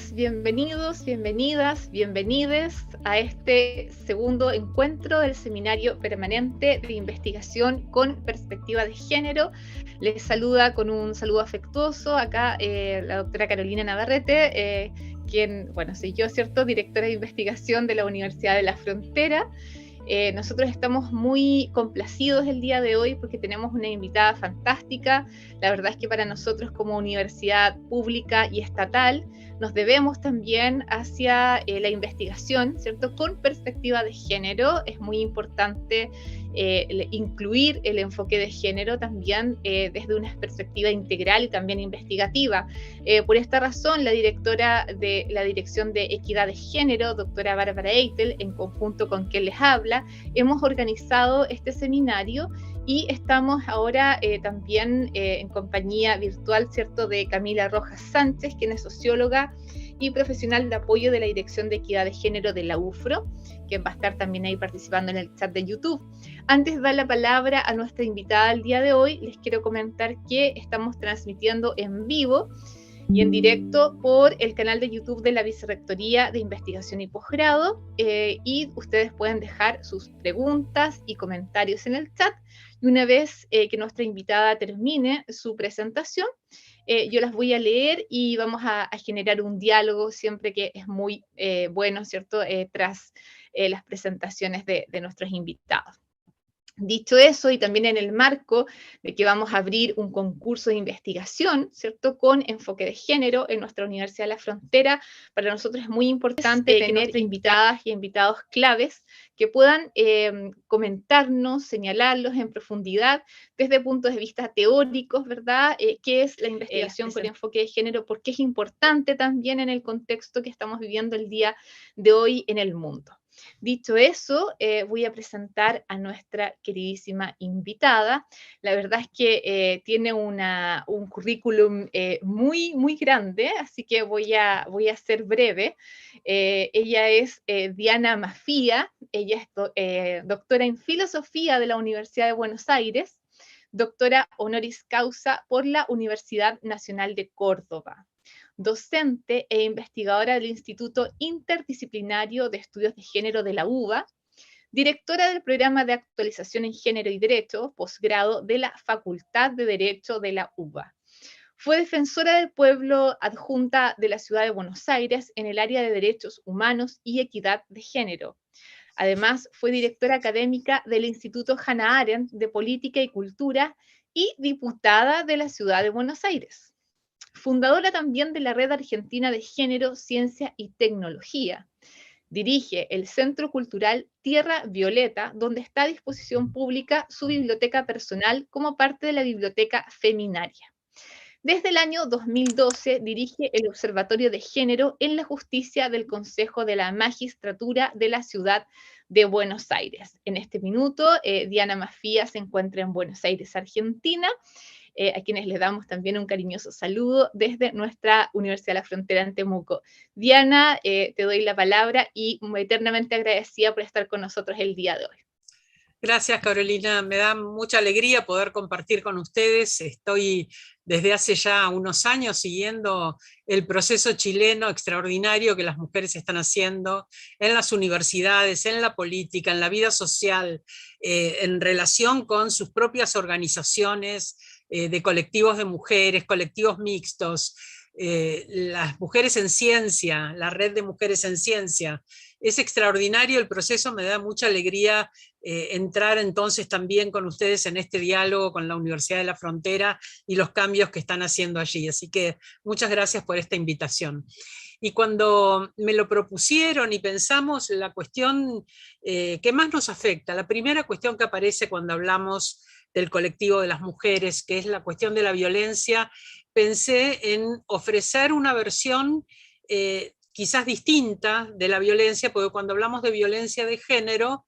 todos, bienvenidos, bienvenidas, bienvenides a este segundo encuentro del Seminario Permanente de Investigación con Perspectiva de Género. Les saluda con un saludo afectuoso acá la doctora Carolina Navarrete, quien, bueno, soy yo, ¿cierto?, directora de investigación de la Universidad de la Frontera. Nosotros estamos muy complacidos el día de hoy porque tenemos una invitada fantástica. La verdad es que para nosotros como universidad pública y estatal nos debemos también hacia la investigación, ¿cierto?, con perspectiva de género. Es muy importante incluir el enfoque de género también desde una perspectiva integral y también investigativa. Por esta razón, la directora de la Dirección de Equidad de Género, doctora Bárbara Eitel, en conjunto con quien les habla, hemos organizado este seminario y estamos ahora también en compañía virtual, ¿cierto?, de Camila Rojas Sánchez, quien es socióloga y profesional de apoyo de la Dirección de Equidad de Género de la UFRO, quien va a estar también ahí participando en el chat de YouTube. Antes de dar la palabra a nuestra invitada del día de hoy, les quiero comentar que estamos transmitiendo en vivo y en directo por el canal de YouTube de la Vicerrectoría de Investigación y Posgrado, y ustedes pueden dejar sus preguntas y comentarios en el chat, y una vez que nuestra invitada termine su presentación, yo las voy a leer y vamos a generar un diálogo siempre, que es muy bueno, ¿cierto?, tras las presentaciones de nuestros invitados. Dicho eso, y también en el marco de que vamos a abrir un concurso de investigación, ¿cierto?, con enfoque de género en nuestra Universidad de la Frontera, para nosotros es muy importante tener invitadas y invitados claves que puedan comentarnos, señalarlos en profundidad desde puntos de vista teóricos, ¿verdad?, qué es la investigación con enfoque de género, por qué es importante también en el contexto que estamos viviendo el día de hoy en el mundo. Dicho eso, voy a presentar a nuestra queridísima invitada. La verdad es que tiene un currículum muy, muy grande, así que voy a ser breve. Ella es Diana Mafía. Ella es doctora en Filosofía de la Universidad de Buenos Aires, doctora honoris causa por la Universidad Nacional de Córdoba, docente e investigadora del Instituto Interdisciplinario de Estudios de Género de la UBA, directora del Programa de Actualización en Género y Derecho, posgrado de la Facultad de Derecho de la UBA. Fue defensora del pueblo adjunta de la Ciudad de Buenos Aires en el área de Derechos Humanos y Equidad de Género. Además, fue directora académica del Instituto Hannah Arendt de Política y Cultura y diputada de la Ciudad de Buenos Aires. Fundadora también de la Red Argentina de Género, Ciencia y Tecnología. Dirige el Centro Cultural Tierra Violeta, donde está a disposición pública su biblioteca personal como parte de la Biblioteca Feminaria. Desde el año 2012 dirige el Observatorio de Género en la Justicia del Consejo de la Magistratura de la Ciudad de Buenos Aires. En este minuto, Diana Mafía se encuentra en Buenos Aires, Argentina, a quienes les damos también un cariñoso saludo desde nuestra Universidad de la Frontera en Temuco. Diana, te doy la palabra y eternamente agradecida por estar con nosotros el día de hoy. Gracias, Carolina. Me da mucha alegría poder compartir con ustedes. Estoy desde hace ya unos años siguiendo el proceso chileno extraordinario que las mujeres están haciendo en las universidades, en la política, en la vida social, en relación con sus propias organizaciones de colectivos de mujeres, colectivos mixtos, las mujeres en ciencia, la red de mujeres en ciencia. Es extraordinario el proceso, me da mucha alegría entrar entonces también con ustedes en este diálogo con la Universidad de la Frontera y los cambios que están haciendo allí. Así que muchas gracias por esta invitación. Y cuando me lo propusieron y pensamos la cuestión que más nos afecta, la primera cuestión que aparece cuando hablamos del colectivo de las mujeres, que es la cuestión de la violencia, pensé en ofrecer una versión quizás distinta de la violencia, porque cuando hablamos de violencia de género,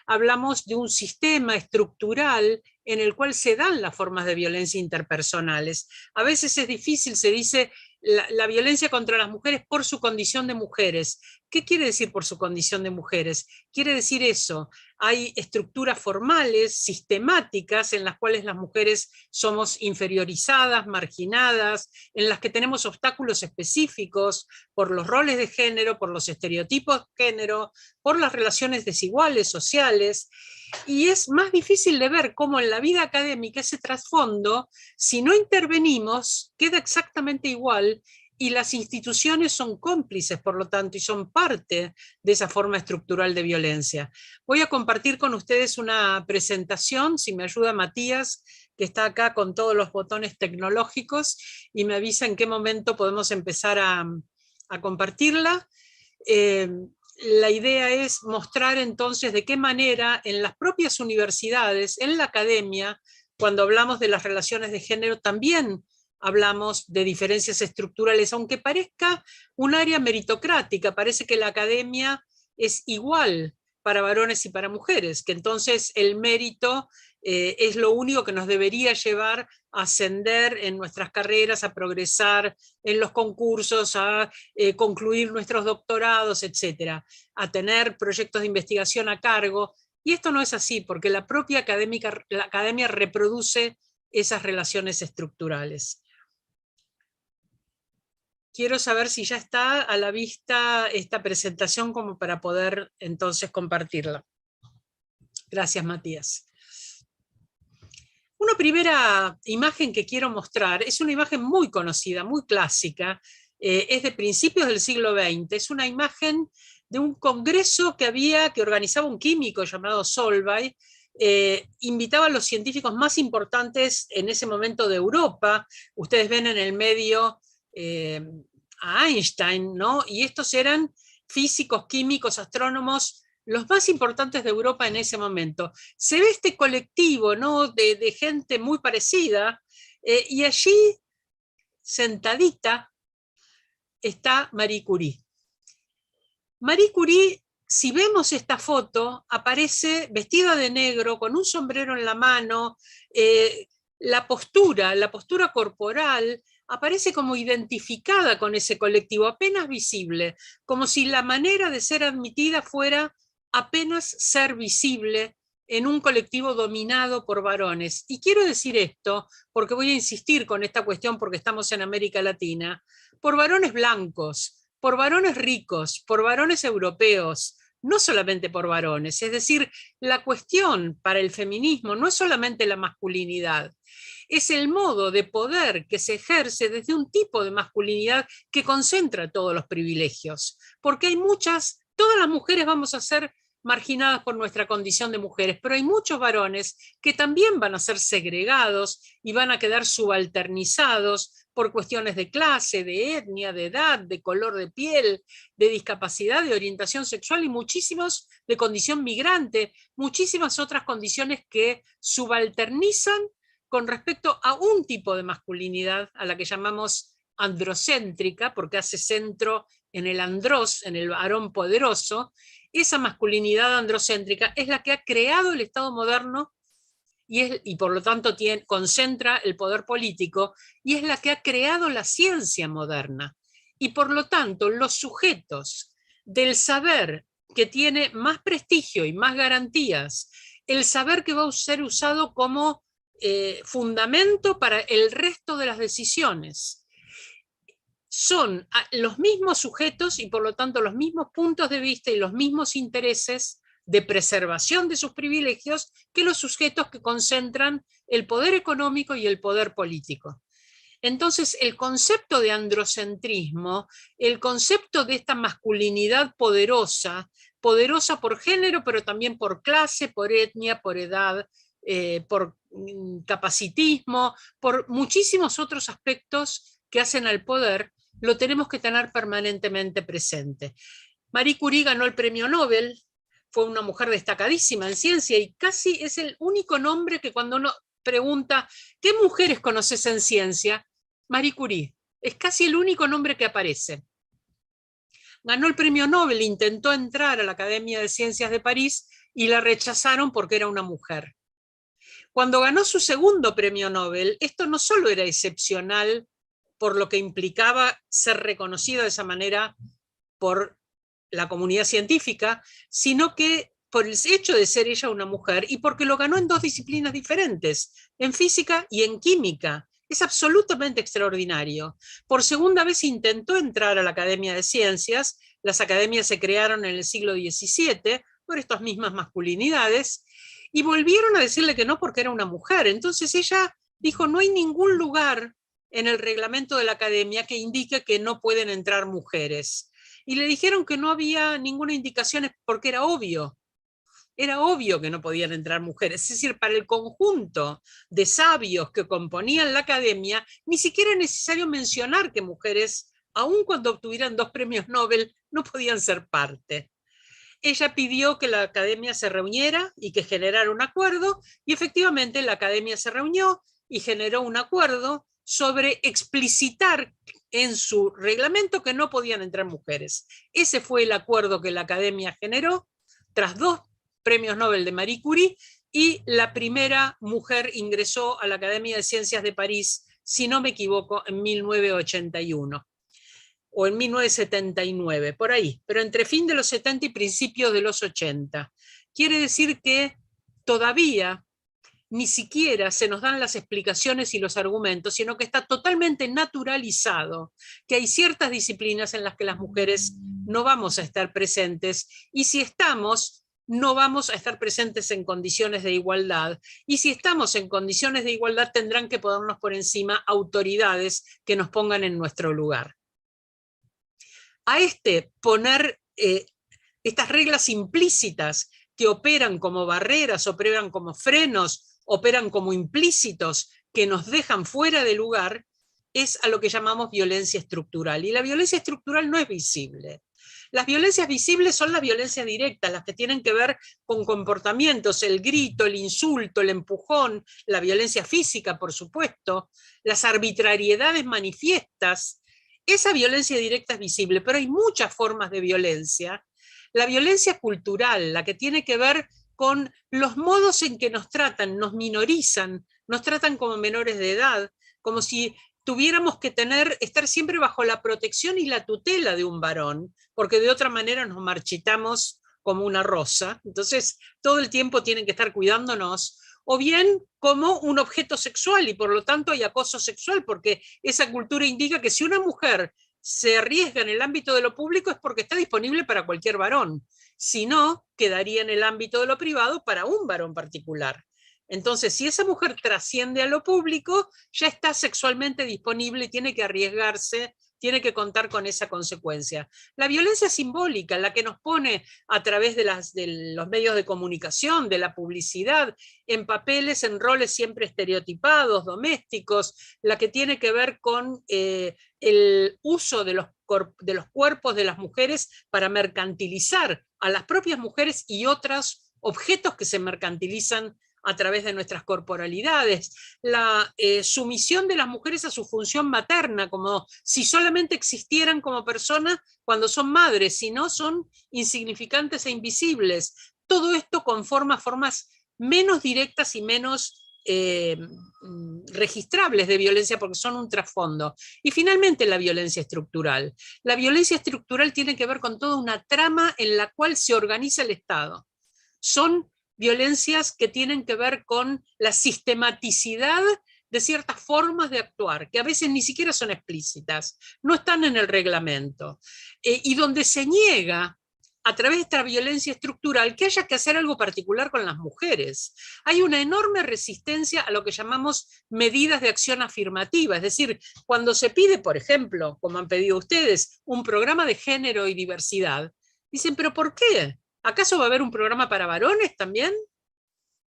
hablamos de un sistema estructural en el cual se dan las formas de violencia interpersonales. A veces es difícil, se dice, la violencia contra las mujeres por su condición de mujeres. ¿Qué quiere decir por su condición de mujeres? Quiere decir eso, hay estructuras formales, sistemáticas, en las cuales las mujeres somos inferiorizadas, marginadas, en las que tenemos obstáculos específicos por los roles de género, por los estereotipos de género, por las relaciones desiguales sociales, y es más difícil de ver cómo en la vida académica ese trasfondo, si no intervenimos, queda exactamente igual, y las instituciones son cómplices, por lo tanto, y son parte de esa forma estructural de violencia. Voy a compartir con ustedes una presentación, si me ayuda Matías, que está acá con todos los botones tecnológicos, y me avisa en qué momento podemos empezar a compartirla. La idea es mostrar entonces de qué manera en las propias universidades, en la academia, cuando hablamos de las relaciones de género, también hablamos de diferencias estructurales, aunque parezca un área meritocrática, parece que la academia es igual para varones y para mujeres, que entonces el mérito es lo único que nos debería llevar a ascender en nuestras carreras, a progresar en los concursos, a concluir nuestros doctorados, etcétera, a tener proyectos de investigación a cargo. Y esto no es así, porque la propia la academia reproduce esas relaciones estructurales. Quiero saber si ya está a la vista esta presentación como para poder entonces compartirla. Gracias, Matías. Una primera imagen que quiero mostrar es una imagen muy conocida, muy clásica, es de principios del siglo XX, es una imagen de un congreso que organizaba un químico llamado Solvay, invitaba a los científicos más importantes en ese momento de Europa. Ustedes ven en el medio a Einstein, ¿no? Y estos eran físicos, químicos, astrónomos, los más importantes de Europa en ese momento. Se ve este colectivo, ¿no? de gente muy parecida, y allí, sentadita, está Marie Curie. Marie Curie, si vemos esta foto, aparece vestida de negro, con un sombrero en la mano, la postura corporal, aparece como identificada con ese colectivo, apenas visible, como si la manera de ser admitida fuera apenas ser visible en un colectivo dominado por varones. Y quiero decir esto, porque voy a insistir con esta cuestión porque estamos en América Latina, por varones blancos, por varones ricos, por varones europeos, no solamente por varones. Es decir, la cuestión para el feminismo no es solamente la masculinidad, es el modo de poder que se ejerce desde un tipo de masculinidad que concentra todos los privilegios. Porque hay todas las mujeres vamos a ser marginadas por nuestra condición de mujeres, pero hay muchos varones que también van a ser segregados y van a quedar subalternizados por cuestiones de clase, de etnia, de edad, de color de piel, de discapacidad, de orientación sexual y muchísimos de condición migrante, muchísimas otras condiciones que subalternizan con respecto a un tipo de masculinidad a la que llamamos androcéntrica, porque hace centro en el andros, en el varón poderoso. Esa masculinidad androcéntrica es la que ha creado el Estado moderno y por lo tanto concentra el poder político, y es la que ha creado la ciencia moderna. Y por lo tanto, los sujetos del saber que tiene más prestigio y más garantías, el saber que va a ser usado como fundamento para el resto de las decisiones, son los mismos sujetos y por lo tanto los mismos puntos de vista y los mismos intereses de preservación de sus privilegios que los sujetos que concentran el poder económico y el poder político. Entonces, el concepto de androcentrismo, el concepto de esta masculinidad poderosa, poderosa por género, pero también por clase, por etnia, por edad, por capacitismo, por muchísimos otros aspectos que hacen al poder, lo tenemos que tener permanentemente presente. Marie Curie ganó el premio Nobel, fue una mujer destacadísima en ciencia y casi es el único nombre que cuando uno pregunta ¿qué mujeres conoces en ciencia? Marie Curie, es casi el único nombre que aparece. Ganó el premio Nobel, intentó entrar a la Academia de Ciencias de París y la rechazaron porque era una mujer. Cuando ganó su segundo premio Nobel, esto no solo era excepcional por lo que implicaba ser reconocido de esa manera por la comunidad científica, sino que por el hecho de ser ella una mujer y porque lo ganó en dos disciplinas diferentes, en física y en química. Es absolutamente extraordinario. Por segunda vez intentó entrar a la Academia de Ciencias. Las academias se crearon en el siglo XVII por estas mismas masculinidades y volvieron a decirle que no porque era una mujer. Entonces ella dijo, no hay ningún lugar en el reglamento de la academia que indique que no pueden entrar mujeres. Y le dijeron que no había ninguna indicación porque era obvio que no podían entrar mujeres. Es decir, para el conjunto de sabios que componían la academia, ni siquiera es necesario mencionar que mujeres, aun cuando obtuvieran 2 premios Nobel, no podían ser parte. Ella pidió que la academia se reuniera y que generara un acuerdo, y efectivamente la academia se reunió y generó un acuerdo sobre explicitar en su reglamento que no podían entrar mujeres. Ese fue el acuerdo que la academia generó tras 2 premios Nobel de Marie Curie, y la primera mujer ingresó a la Academia de Ciencias de París, si no me equivoco, en 1981 o en 1979, por ahí, pero entre fin de los 70 y principios de los 80. Quiere decir que todavía ni siquiera se nos dan las explicaciones y los argumentos, sino que está totalmente naturalizado que hay ciertas disciplinas en las que las mujeres no vamos a estar presentes, y si estamos, no vamos a estar presentes en condiciones de igualdad, y si estamos en condiciones de igualdad tendrán que ponernos por encima autoridades que nos pongan en nuestro lugar. A poner estas reglas implícitas que operan como barreras, operan como frenos, operan como implícitos que nos dejan fuera de lugar, es a lo que llamamos violencia estructural. Y la violencia estructural no es visible. Las violencias visibles son las violencias directas, las que tienen que ver con comportamientos, el grito, el insulto, el empujón, la violencia física, por supuesto, las arbitrariedades manifiestas. Esa violencia directa es visible, pero hay muchas formas de violencia. La violencia cultural, la que tiene que ver con los modos en que nos tratan, nos minorizan, nos tratan como menores de edad, como si tuviéramos que estar siempre bajo la protección y la tutela de un varón, porque de otra manera nos marchitamos como una rosa. Entonces, todo el tiempo tienen que estar cuidándonos, o bien como un objeto sexual, y por lo tanto hay acoso sexual, porque esa cultura indica que si una mujer se arriesga en el ámbito de lo público es porque está disponible para cualquier varón, si no, quedaría en el ámbito de lo privado para un varón particular. Entonces, si esa mujer trasciende a lo público, ya está sexualmente disponible y tiene que arriesgarse, tiene que contar con esa consecuencia. La violencia simbólica, la que nos pone a través de los medios de comunicación, de la publicidad, en papeles, en roles siempre estereotipados, domésticos, la que tiene que ver con el uso de los cuerpos de las mujeres para mercantilizar a las propias mujeres y otros objetos que se mercantilizan a través de nuestras corporalidades, la sumisión de las mujeres a su función materna, como si solamente existieran como personas cuando son madres, si no son insignificantes e invisibles. Todo esto conforma formas menos directas y menos registrables de violencia, porque son un trasfondo. Y finalmente la violencia estructural. La violencia estructural tiene que ver con toda una trama en la cual se organiza el Estado. Son violencias que tienen que ver con la sistematicidad de ciertas formas de actuar, que a veces ni siquiera son explícitas, no están en el reglamento, y donde se niega a través de esta violencia estructural que haya que hacer algo particular con las mujeres. Hay una enorme resistencia a lo que llamamos medidas de acción afirmativa, es decir, cuando se pide, por ejemplo, como han pedido ustedes, un programa de género y diversidad, dicen, ¿pero por qué? ¿Acaso va a haber un programa para varones también?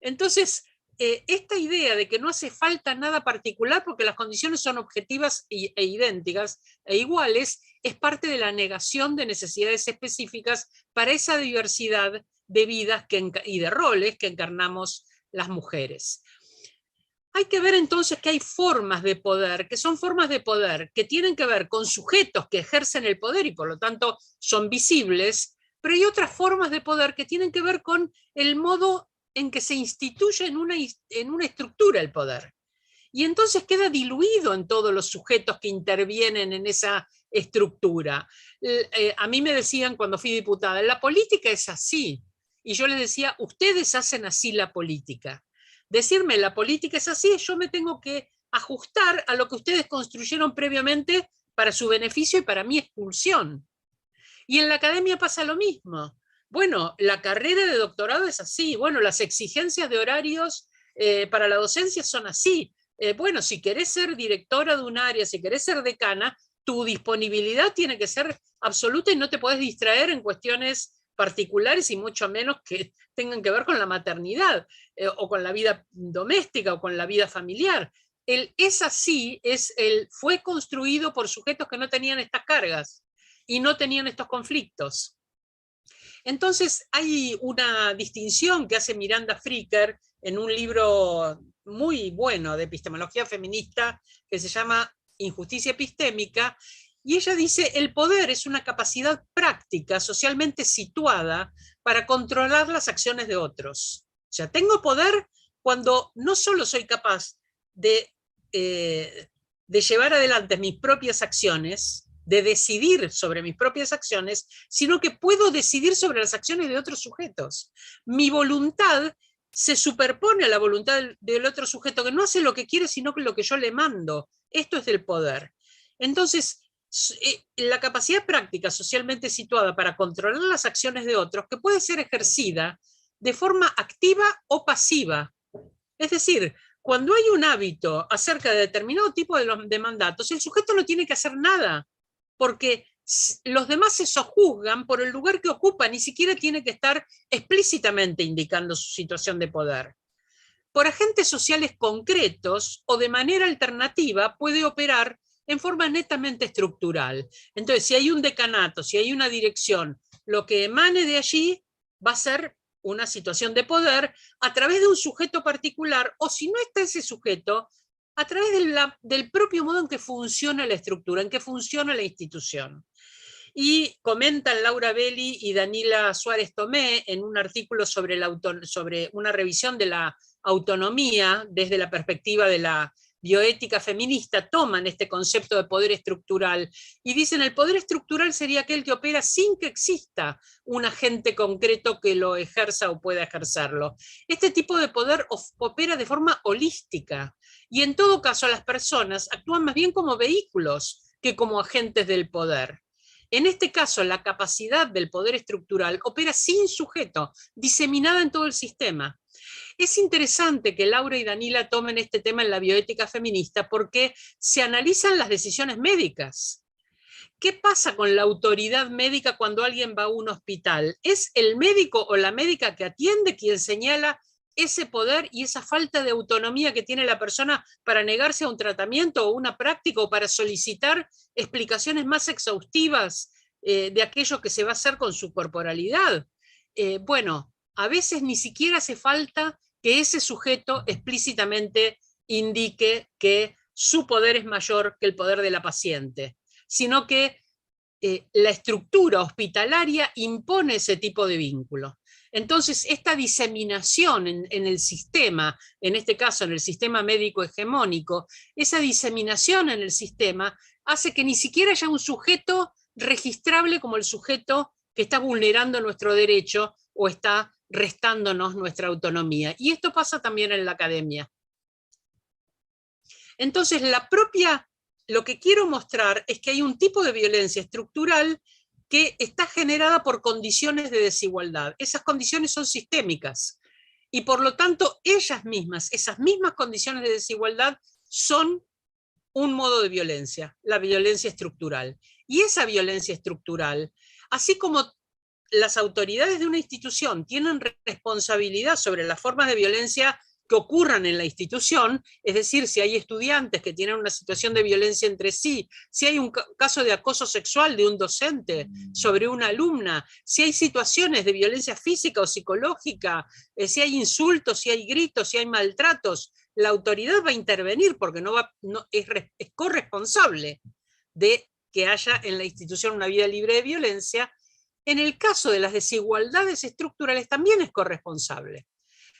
Entonces, esta idea de que no hace falta nada particular porque las condiciones son objetivas e idénticas e iguales, es parte de la negación de necesidades específicas para esa diversidad de vidas y de roles que encarnamos las mujeres. Hay que ver entonces que hay formas de poder, que son formas de poder que tienen que ver con sujetos que ejercen el poder y por lo tanto son visibles, pero hay otras formas de poder que tienen que ver con el modo en que se instituye en una estructura el poder. y entonces queda diluido en todos los sujetos que intervienen en esa estructura. A mí me decían cuando fui diputada, la política es así, y yo les decía, ustedes hacen así la política. Decirme la política es así, yo me tengo que ajustar a lo que ustedes construyeron previamente para su beneficio y para mi expulsión. Y en la academia pasa lo mismo. Bueno, la carrera de doctorado es así, bueno, las exigencias de horarios para la docencia son así. Bueno, si querés ser directora de un área, si querés ser decana, tu disponibilidad tiene que ser absoluta y no te podés distraer en cuestiones particulares y mucho menos que tengan que ver con la maternidad o con la vida doméstica o con la vida familiar. El es así fue construido por sujetos que no tenían estas cargas y no tenían estos conflictos. Entonces hay una distinción que hace Miranda Fricker en un libro muy bueno de epistemología feminista que se llama Injusticia epistémica, y ella dice, el poder es una capacidad práctica socialmente situada para controlar las acciones de otros. O sea, tengo poder cuando no solo soy capaz de llevar adelante mis propias acciones, de decidir sobre mis propias acciones, sino que puedo decidir sobre las acciones de otros sujetos. Mi voluntad se superpone a la voluntad del otro sujeto, que no hace lo que quiere, sino que lo que yo le mando. Esto es del poder. Entonces, la capacidad práctica socialmente situada para controlar las acciones de otros, que puede ser ejercida de forma activa o pasiva. Es decir, cuando hay un hábito acerca de determinado tipo de mandatos, el sujeto no tiene que hacer nada, porque los demás se sojuzgan por el lugar que ocupa, ni siquiera tiene que estar explícitamente indicando su situación de poder. Por agentes sociales concretos o de manera alternativa puede operar en forma netamente estructural. Entonces, si hay un decanato, si hay una dirección, lo que emane de allí va a ser una situación de poder a través de un sujeto particular, o si no está ese sujeto, a través del propio modo en que funciona la estructura, en que funciona la institución. Y comentan Laura Belli y Danila Suárez Tomé en un artículo sobre una revisión de la autonomía desde la perspectiva de la bioética feminista, toman este concepto de poder estructural y dicen el poder estructural sería aquel que opera sin que exista un agente concreto que lo ejerza o pueda ejercerlo. Este tipo de poder opera de forma holística y en todo caso las personas actúan más bien como vehículos que como agentes del poder. En este caso, la capacidad del poder estructural opera sin sujeto, diseminada en todo el sistema. Es interesante que Laura y Danila tomen este tema en la bioética feminista porque se analizan las decisiones médicas. ¿Qué pasa con la autoridad médica cuando alguien va a un hospital? ¿Es el médico o la médica que atiende quien señala ese poder y esa falta de autonomía que tiene la persona para negarse a un tratamiento o una práctica o para solicitar explicaciones más exhaustivas de aquello que se va a hacer con su corporalidad? Bueno, a veces ni siquiera hace falta que ese sujeto explícitamente indique que su poder es mayor que el poder de la paciente, sino que la estructura hospitalaria impone ese tipo de vínculo. Entonces, esta diseminación en el sistema, en este caso en el sistema médico hegemónico, esa diseminación en el sistema hace que ni siquiera haya un sujeto registrable como el sujeto que está vulnerando nuestro derecho o está restándonos nuestra autonomía. Y esto pasa también en la academia. Entonces, lo que quiero mostrar es que hay un tipo de violencia estructural que está generada por condiciones de desigualdad. Esas condiciones son sistémicas y por lo tanto ellas mismas, esas mismas condiciones de desigualdad son un modo de violencia, la violencia estructural. Y esa violencia estructural, así como las autoridades de una institución tienen responsabilidad sobre las formas de violencia que ocurran en la institución, es decir, si hay estudiantes que tienen una situación de violencia entre sí, si hay un caso de acoso sexual de un docente sobre una alumna, si hay situaciones de violencia física o psicológica, si hay insultos, si hay gritos, si hay maltratos, la autoridad va a intervenir porque es corresponsable de que haya en la institución una vida libre de violencia. En el caso de las desigualdades estructurales también es corresponsable.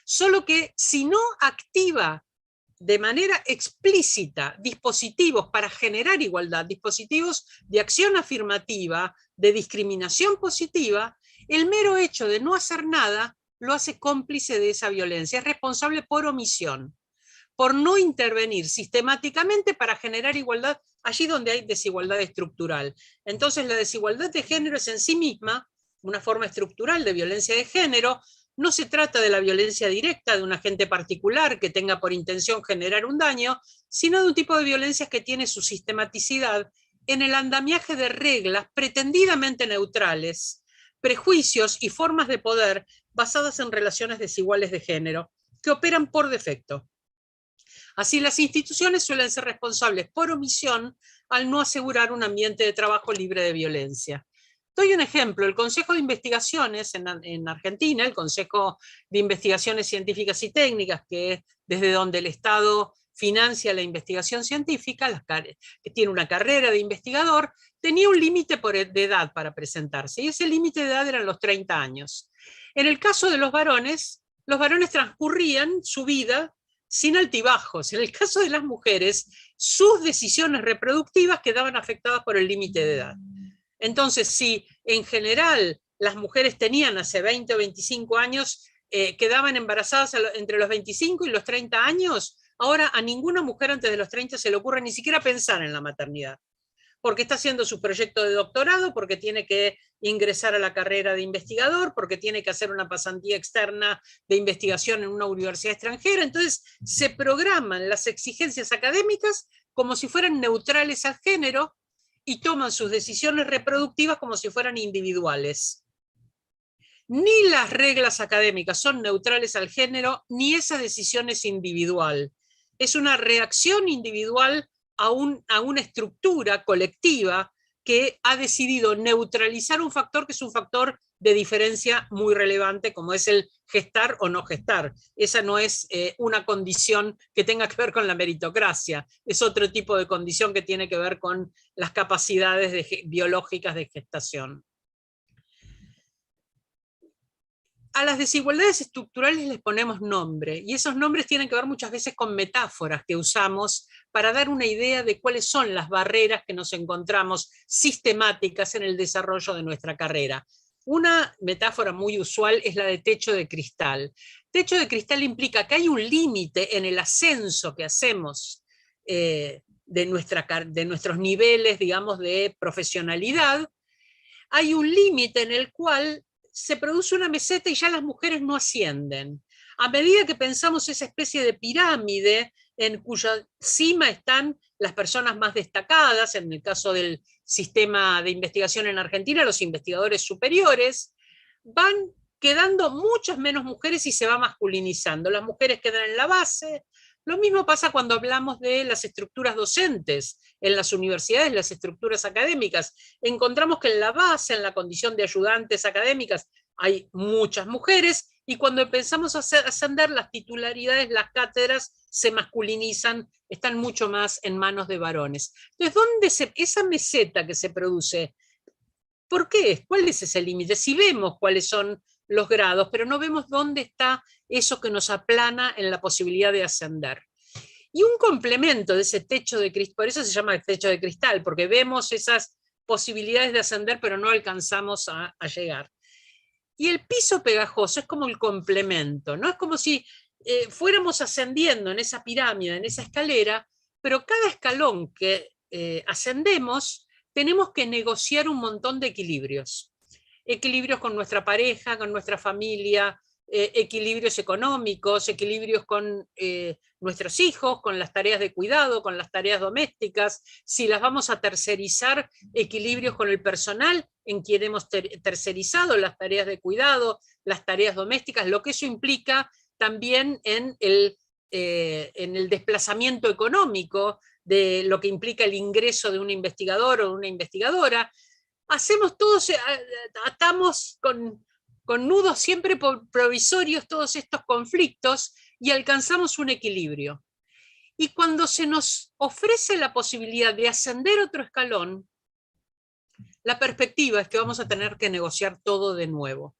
Solo que si no activa de manera explícita dispositivos para generar igualdad, dispositivos de acción afirmativa, de discriminación positiva, el mero hecho de no hacer nada lo hace cómplice de esa violencia, es responsable por omisión, por no intervenir sistemáticamente para generar igualdad allí donde hay desigualdad estructural. Entonces la desigualdad de género es en sí misma una forma estructural de violencia de género. No se trata de la violencia directa de un agente particular que tenga por intención generar un daño, sino de un tipo de violencias que tiene su sistematicidad en el andamiaje de reglas pretendidamente neutrales, prejuicios y formas de poder basadas en relaciones desiguales de género, que operan por defecto. Así, las instituciones suelen ser responsables por omisión al no asegurar un ambiente de trabajo libre de violencia. Doy un ejemplo, el Consejo de Investigaciones en Argentina, el Consejo de Investigaciones Científicas y Técnicas, que es desde donde el Estado financia la investigación científica, que tiene una carrera de investigador, tenía un límite de edad para presentarse, y ese límite de edad eran los 30 años. En el caso de los varones transcurrían su vida sin altibajos. En el caso de las mujeres, sus decisiones reproductivas quedaban afectadas por el límite de edad. Entonces, si en general las mujeres tenían hace 20 o 25 años, quedaban embarazadas entre los 25 y los 30 años, ahora a ninguna mujer antes de los 30 se le ocurre ni siquiera pensar en la maternidad, porque está haciendo su proyecto de doctorado, porque tiene que ingresar a la carrera de investigador, porque tiene que hacer una pasantía externa de investigación en una universidad extranjera. Entonces se programan las exigencias académicas como si fueran neutrales al género y toman sus decisiones reproductivas como si fueran individuales. Ni las reglas académicas son neutrales al género, ni esa decisión es individual. Es una reacción individual a una estructura colectiva que ha decidido neutralizar un factor que es un factor de diferencia muy relevante, como es el gestar o no gestar. Esa no es una condición que tenga que ver con la meritocracia, es otro tipo de condición que tiene que ver con las capacidades biológicas de gestación. A las desigualdades estructurales les ponemos nombre, y esos nombres tienen que ver muchas veces con metáforas que usamos para dar una idea de cuáles son las barreras que nos encontramos sistemáticas en el desarrollo de nuestra carrera. Una metáfora muy usual es la de techo de cristal. Techo de cristal implica que hay un límite en el ascenso que hacemos de nuestros niveles, digamos, de profesionalidad. Hay un límite en el cual se produce una meseta y ya las mujeres no ascienden. A medida que pensamos esa especie de pirámide en cuya cima están las personas más destacadas, en el caso del sistema de investigación en Argentina, los investigadores superiores, van quedando muchas menos mujeres y se va masculinizando. Las mujeres quedan en la base. Lo mismo pasa cuando hablamos de las estructuras docentes en las universidades, las estructuras académicas. Encontramos que en la base, en la condición de ayudantes académicas, hay muchas mujeres, y cuando empezamos a ascender las titularidades, las cátedras se masculinizan, están mucho más en manos de varones. Entonces, esa meseta que se produce, ¿por qué? ¿Cuál es ese límite? Si vemos cuáles son los grados, pero no vemos dónde está eso que nos aplana en la posibilidad de ascender. Y un complemento de ese techo de cristal, por eso se llama el techo de cristal, porque vemos esas posibilidades de ascender, pero no alcanzamos a llegar. Y el piso pegajoso es como el complemento, ¿no? Es como si fuéramos ascendiendo en esa pirámide, en esa escalera, pero cada escalón que ascendemos, tenemos que negociar un montón de equilibrios. Equilibrios con nuestra pareja, con nuestra familia, equilibrios económicos, equilibrios con nuestros hijos, con las tareas de cuidado, con las tareas domésticas, si las vamos a tercerizar, equilibrios con el personal en quien hemos tercerizado las tareas de cuidado, las tareas domésticas, lo que eso implica también en el desplazamiento económico, de lo que implica el ingreso de un investigador o de una investigadora. Hacemos todos, atamos con nudos siempre provisorios todos estos conflictos y alcanzamos un equilibrio. Y cuando se nos ofrece la posibilidad de ascender otro escalón, la perspectiva es que vamos a tener que negociar todo de nuevo.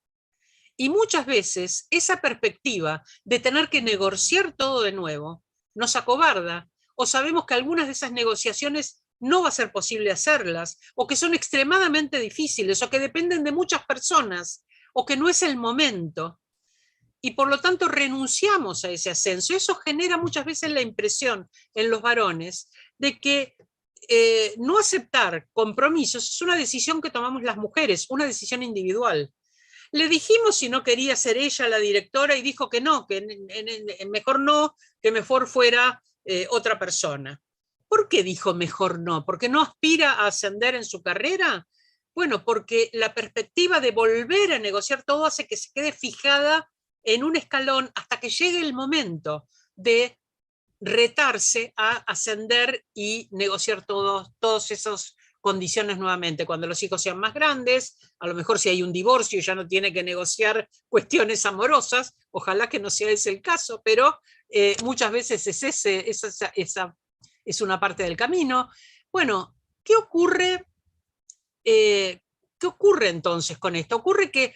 Y muchas veces esa perspectiva de tener que negociar todo de nuevo nos acobarda, o sabemos que algunas de esas negociaciones no va a ser posible hacerlas, o que son extremadamente difíciles, o que dependen de muchas personas, o que no es el momento. Y por lo tanto renunciamos a ese ascenso. Eso genera muchas veces la impresión en los varones de que no aceptar compromisos es una decisión que tomamos las mujeres, una decisión individual. Le dijimos si no quería ser ella la directora y dijo que no, que mejor no, que mejor fuera otra persona. ¿Por qué dijo mejor no? ¿Porque no aspira a ascender en su carrera? Bueno, porque la perspectiva de volver a negociar todo hace que se quede fijada en un escalón hasta que llegue el momento de retarse a ascender y negociar todas esas condiciones nuevamente. Cuando los hijos sean más grandes, a lo mejor si hay un divorcio ya no tiene que negociar cuestiones amorosas, ojalá que no sea ese el caso, pero muchas veces esa es una parte del camino. Bueno, ¿qué ocurre? ¿Qué ocurre entonces con esto? Ocurre que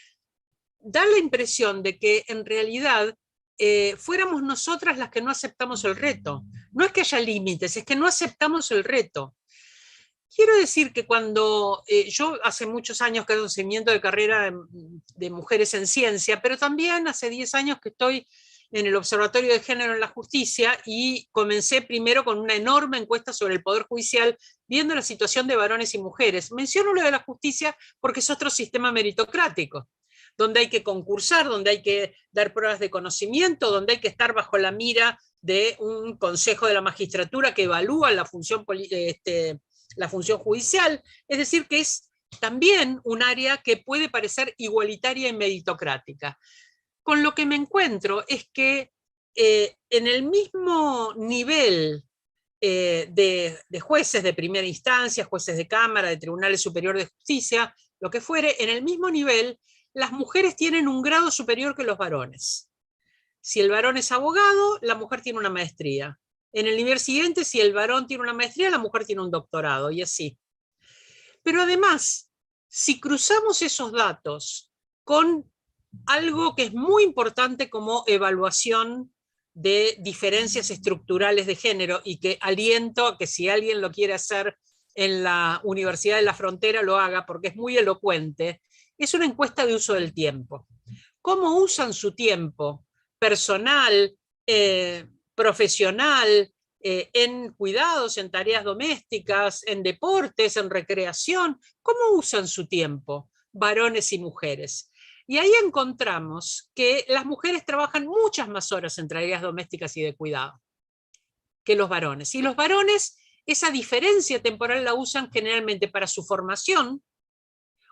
da la impresión de que en realidad fuéramos nosotras las que no aceptamos el reto. No es que haya límites, es que no aceptamos el reto. Quiero decir que cuando yo hace muchos años que hago seguimiento de carrera de mujeres en ciencia, pero también hace 10 años que estoy en el Observatorio de Género en la Justicia y comencé primero con una enorme encuesta sobre el Poder Judicial, viendo la situación de varones y mujeres. Menciono lo de la justicia porque es otro sistema meritocrático, donde hay que concursar, donde hay que dar pruebas de conocimiento, donde hay que estar bajo la mira de un consejo de la magistratura que evalúa la función judicial, es decir, que es también un área que puede parecer igualitaria y meritocrática. Con lo que me encuentro es que en el mismo nivel de jueces de primera instancia, jueces de cámara, de tribunales superiores de justicia, lo que fuere, en el mismo nivel, las mujeres tienen un grado superior que los varones. Si el varón es abogado, la mujer tiene una maestría. En el nivel siguiente, si el varón tiene una maestría, la mujer tiene un doctorado, y así. Pero además, si cruzamos esos datos con algo que es muy importante como evaluación de diferencias estructurales de género, y que aliento a que si alguien lo quiere hacer en la Universidad de la Frontera lo haga porque es muy elocuente, es una encuesta de uso del tiempo. ¿Cómo usan su tiempo personal, profesional, en cuidados, en tareas domésticas, en deportes, en recreación? ¿Cómo usan su tiempo, varones y mujeres? Y ahí encontramos que las mujeres trabajan muchas más horas en tareas domésticas y de cuidado que los varones. Y los varones esa diferencia temporal la usan generalmente para su formación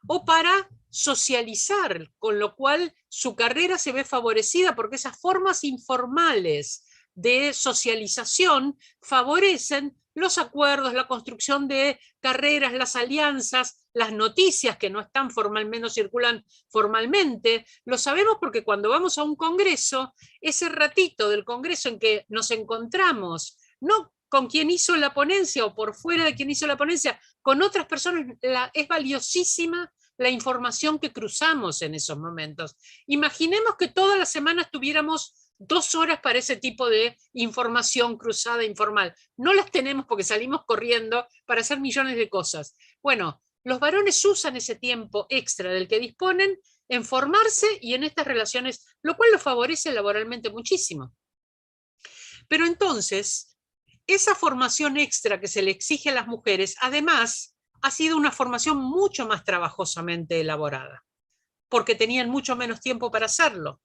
o para socializar, con lo cual su carrera se ve favorecida porque esas formas informales de socialización favorecen los acuerdos, la construcción de carreras, las alianzas, las noticias que no están formalmente, no circulan formalmente. Lo sabemos porque cuando vamos a un congreso, ese ratito del congreso en que nos encontramos, no con quien hizo la ponencia o por fuera de quien hizo la ponencia, con otras personas, es valiosísima la información que cruzamos en esos momentos. Imaginemos que todas las semanas tuviéramos 2 horas para ese tipo de información cruzada informal. No las tenemos porque salimos corriendo para hacer millones de cosas. Bueno, los varones usan ese tiempo extra del que disponen en formarse y en estas relaciones, lo cual los favorece laboralmente muchísimo. Pero entonces, esa formación extra que se le exige a las mujeres, además, ha sido una formación mucho más trabajosamente elaborada, porque tenían mucho menos tiempo para hacerlo.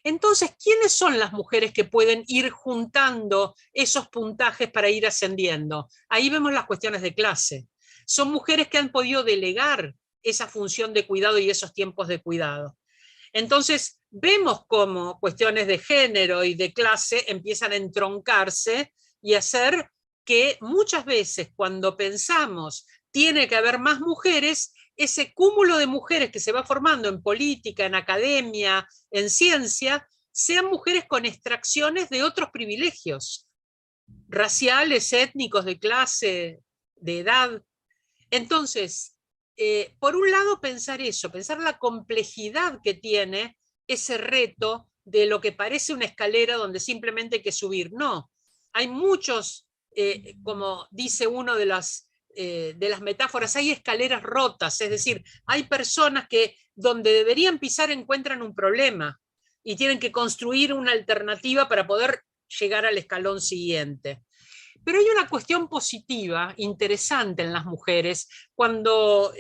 Entonces, ¿quiénes son las mujeres que pueden ir juntando esos puntajes para ir ascendiendo? Ahí vemos las cuestiones de clase. Son mujeres que han podido delegar esa función de cuidado y esos tiempos de cuidado. Entonces, vemos cómo cuestiones de género y de clase empiezan a entroncarse y hacer que muchas veces cuando pensamos tiene que haber más mujeres, ese cúmulo de mujeres que se va formando en política, en academia, en ciencia, sean mujeres con extracciones de otros privilegios, raciales, étnicos, de clase, de edad. Entonces, por un lado pensar eso, pensar la complejidad que tiene ese reto de lo que parece una escalera donde simplemente hay que subir. No, hay muchos, como dice uno de las metáforas, hay escaleras rotas, es decir, hay personas que donde deberían pisar encuentran un problema y tienen que construir una alternativa para poder llegar al escalón siguiente. Pero hay una cuestión positiva, interesante en las mujeres, cuando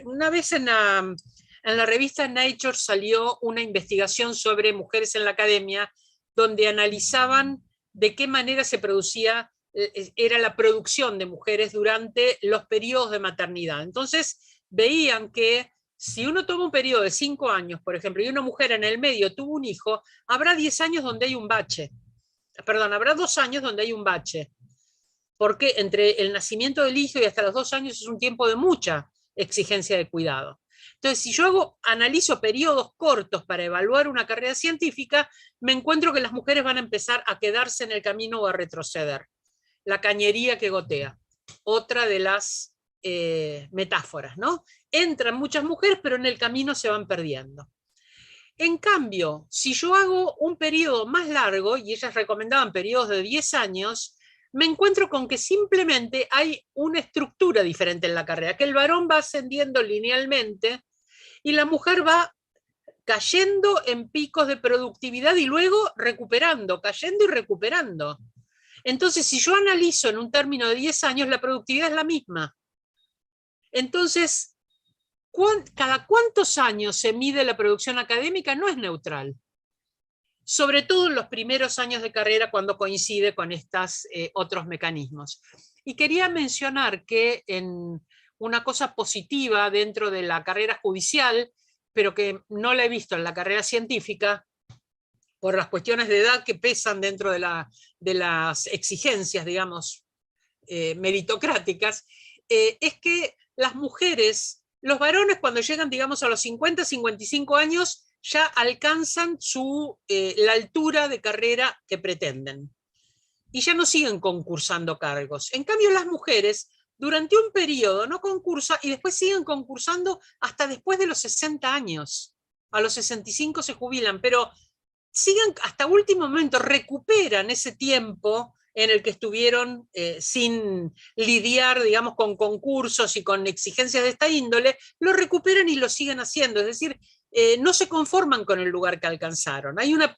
una vez en la revista Nature salió una investigación sobre mujeres en la academia, donde analizaban de qué manera se producía, era la producción de mujeres durante los periodos de maternidad. Entonces veían que si uno toma un periodo de 5 años, por ejemplo, y una mujer en el medio tuvo un hijo, habrá 10 años donde hay un bache. Perdón, habrá 2 años donde hay un bache. Porque entre el nacimiento del hijo y hasta los 2 años es un tiempo de mucha exigencia de cuidado. Entonces, si yo analizo periodos cortos para evaluar una carrera científica, me encuentro que las mujeres van a empezar a quedarse en el camino o a retroceder. La cañería que gotea, otra de las metáforas, ¿no? Entran muchas mujeres, pero en el camino se van perdiendo. En cambio, si yo hago un periodo más largo, y ellas recomendaban periodos de 10 años, me encuentro con que simplemente hay una estructura diferente en la carrera, que el varón va ascendiendo linealmente y la mujer va cayendo en picos de productividad y luego recuperando, cayendo y recuperando. Entonces, si yo analizo en un término de 10 años, la productividad es la misma. Entonces, ¿cada cuántos años se mide la producción académica? No es neutral. Sobre todo en los primeros años de carrera, cuando coincide con estos otros mecanismos. Y quería mencionar que en una cosa positiva dentro de la carrera judicial, pero que no la he visto en la carrera científica, por las cuestiones de edad que pesan dentro de las exigencias, digamos, meritocráticas, es que las mujeres, los varones cuando llegan, digamos, a los 50, 55 años, ya alcanzan la altura de carrera que pretenden. Y ya no siguen concursando cargos. En cambio, las mujeres, durante un periodo, no concursan y después siguen concursando hasta después de los 60 años. A los 65 se jubilan, pero siguen hasta último momento, recuperan ese tiempo en el que estuvieron sin lidiar, digamos, con concursos y con exigencias de esta índole, lo recuperan y lo siguen haciendo. Es decir, no se conforman con el lugar que alcanzaron. Hay una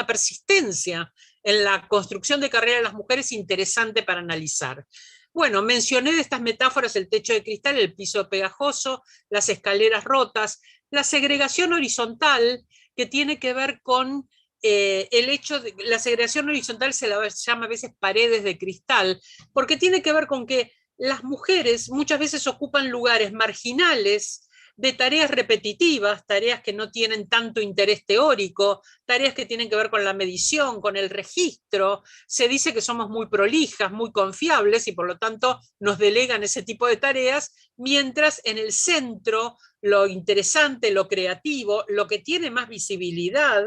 persistencia en la construcción de carrera de las mujeres interesante para analizar. Bueno, mencioné de estas metáforas el techo de cristal, el piso pegajoso, las escaleras rotas, la segregación horizontal, que tiene que ver con el hecho de la segregación horizontal se la llama a veces paredes de cristal, porque tiene que ver con que las mujeres muchas veces ocupan lugares marginales de tareas repetitivas, tareas que no tienen tanto interés teórico, tareas que tienen que ver con la medición, con el registro. Se dice que somos muy prolijas, muy confiables y por lo tanto nos delegan ese tipo de tareas, mientras en el centro lo interesante, lo creativo, lo que tiene más visibilidad,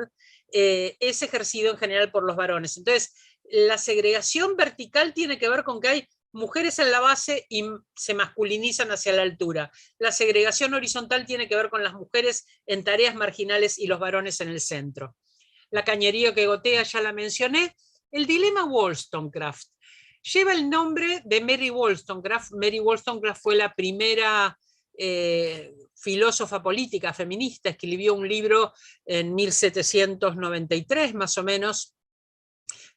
es ejercido en general por los varones. Entonces, la segregación vertical tiene que ver con que hay mujeres en la base y se masculinizan hacia la altura. La segregación horizontal tiene que ver con las mujeres en tareas marginales y los varones en el centro. La cañería que gotea ya la mencioné. El dilema Wollstonecraft lleva el nombre de Mary Wollstonecraft. Mary Wollstonecraft fue la primera filósofa política feminista, escribió un libro en 1793 más o menos,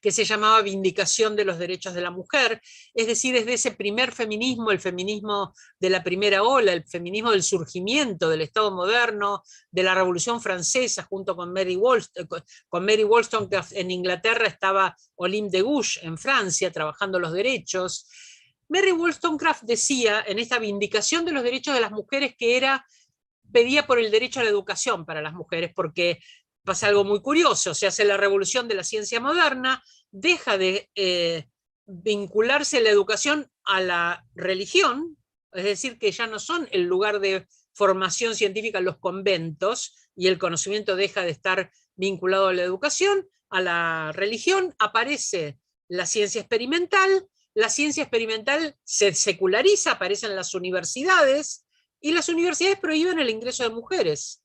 que se llamaba Vindicación de los Derechos de la Mujer, es decir, desde ese primer feminismo, el feminismo de la primera ola, el feminismo del surgimiento del Estado moderno, de la Revolución Francesa, junto con Mary Wollstonecraft en Inglaterra estaba Olympe de Gouges en Francia, trabajando los derechos. Mary Wollstonecraft decía en esta Vindicación de los Derechos de las Mujeres que pedía por el derecho a la educación para las mujeres, porque pasa algo muy curioso, se hace la revolución de la ciencia moderna, deja de vincularse la educación a la religión, es decir, que ya no son el lugar de formación científica los conventos, y el conocimiento deja de estar vinculado a la educación, a la religión, aparece la ciencia experimental se seculariza, aparecen las universidades, y las universidades prohíben el ingreso de mujeres.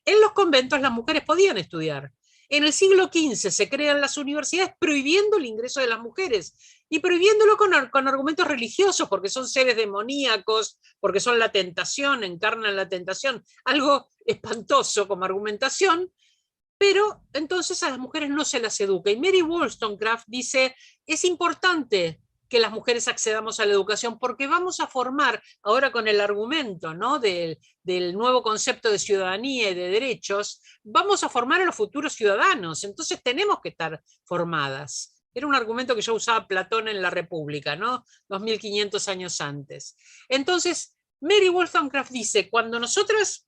En los conventos las mujeres podían estudiar. En el siglo XV se crean las universidades prohibiendo el ingreso de las mujeres, y prohibiéndolo con argumentos religiosos, porque son seres demoníacos, porque son la tentación, encarnan la tentación, algo espantoso como argumentación, pero entonces a las mujeres no se las educa. Y Mary Wollstonecraft dice, es importante que las mujeres accedamos a la educación porque vamos a formar, ahora con el argumento, ¿no?, del nuevo concepto de ciudadanía y de derechos, vamos a formar a los futuros ciudadanos, entonces tenemos que estar formadas. Era un argumento que ya usaba Platón en la República, ¿no?, 2500 años antes. Entonces, Mary Wollstonecraft dice, cuando nosotras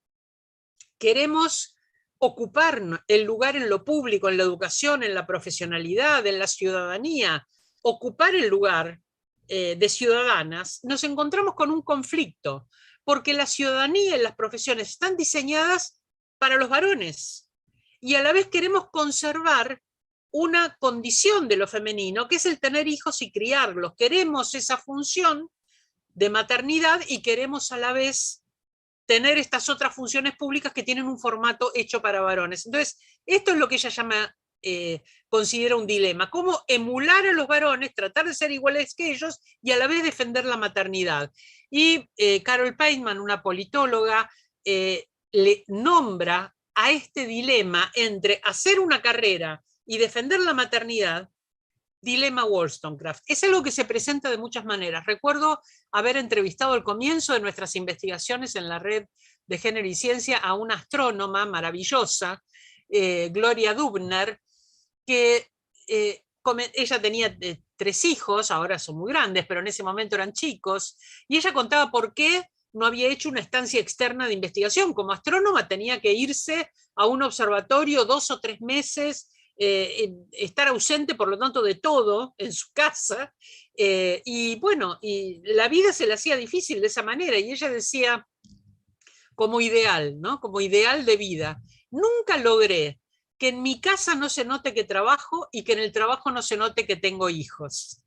queremos ocupar el lugar en lo público, en la educación, en la profesionalidad, en la ciudadanía, ocupar el lugar de ciudadanas, nos encontramos con un conflicto, porque la ciudadanía y las profesiones están diseñadas para los varones, y a la vez queremos conservar una condición de lo femenino, que es el tener hijos y criarlos. Queremos esa función de maternidad y queremos a la vez tener estas otras funciones públicas que tienen un formato hecho para varones. Entonces, esto es lo que ella llama, considera un dilema: cómo emular a los varones, tratar de ser iguales que ellos y a la vez defender la maternidad. Y Carol Pateman, una politóloga, le nombra a este dilema entre hacer una carrera y defender la maternidad, dilema Wollstonecraft. Es algo que se presenta de muchas maneras. Recuerdo haber entrevistado al comienzo de nuestras investigaciones en la red de Género y Ciencia a una astrónoma maravillosa, Gloria Dubner, que ella tenía 3 hijos, ahora son muy grandes, pero en ese momento eran chicos, y ella contaba por qué no había hecho una estancia externa de investigación. Como astrónoma tenía que irse a un observatorio 2 o 3 meses, estar ausente, por lo tanto, de todo en su casa, y bueno, y la vida se le hacía difícil de esa manera, y ella decía, como ideal, ¿no?, como ideal de vida, nunca logré que en mi casa no se note que trabajo y que en el trabajo no se note que tengo hijos.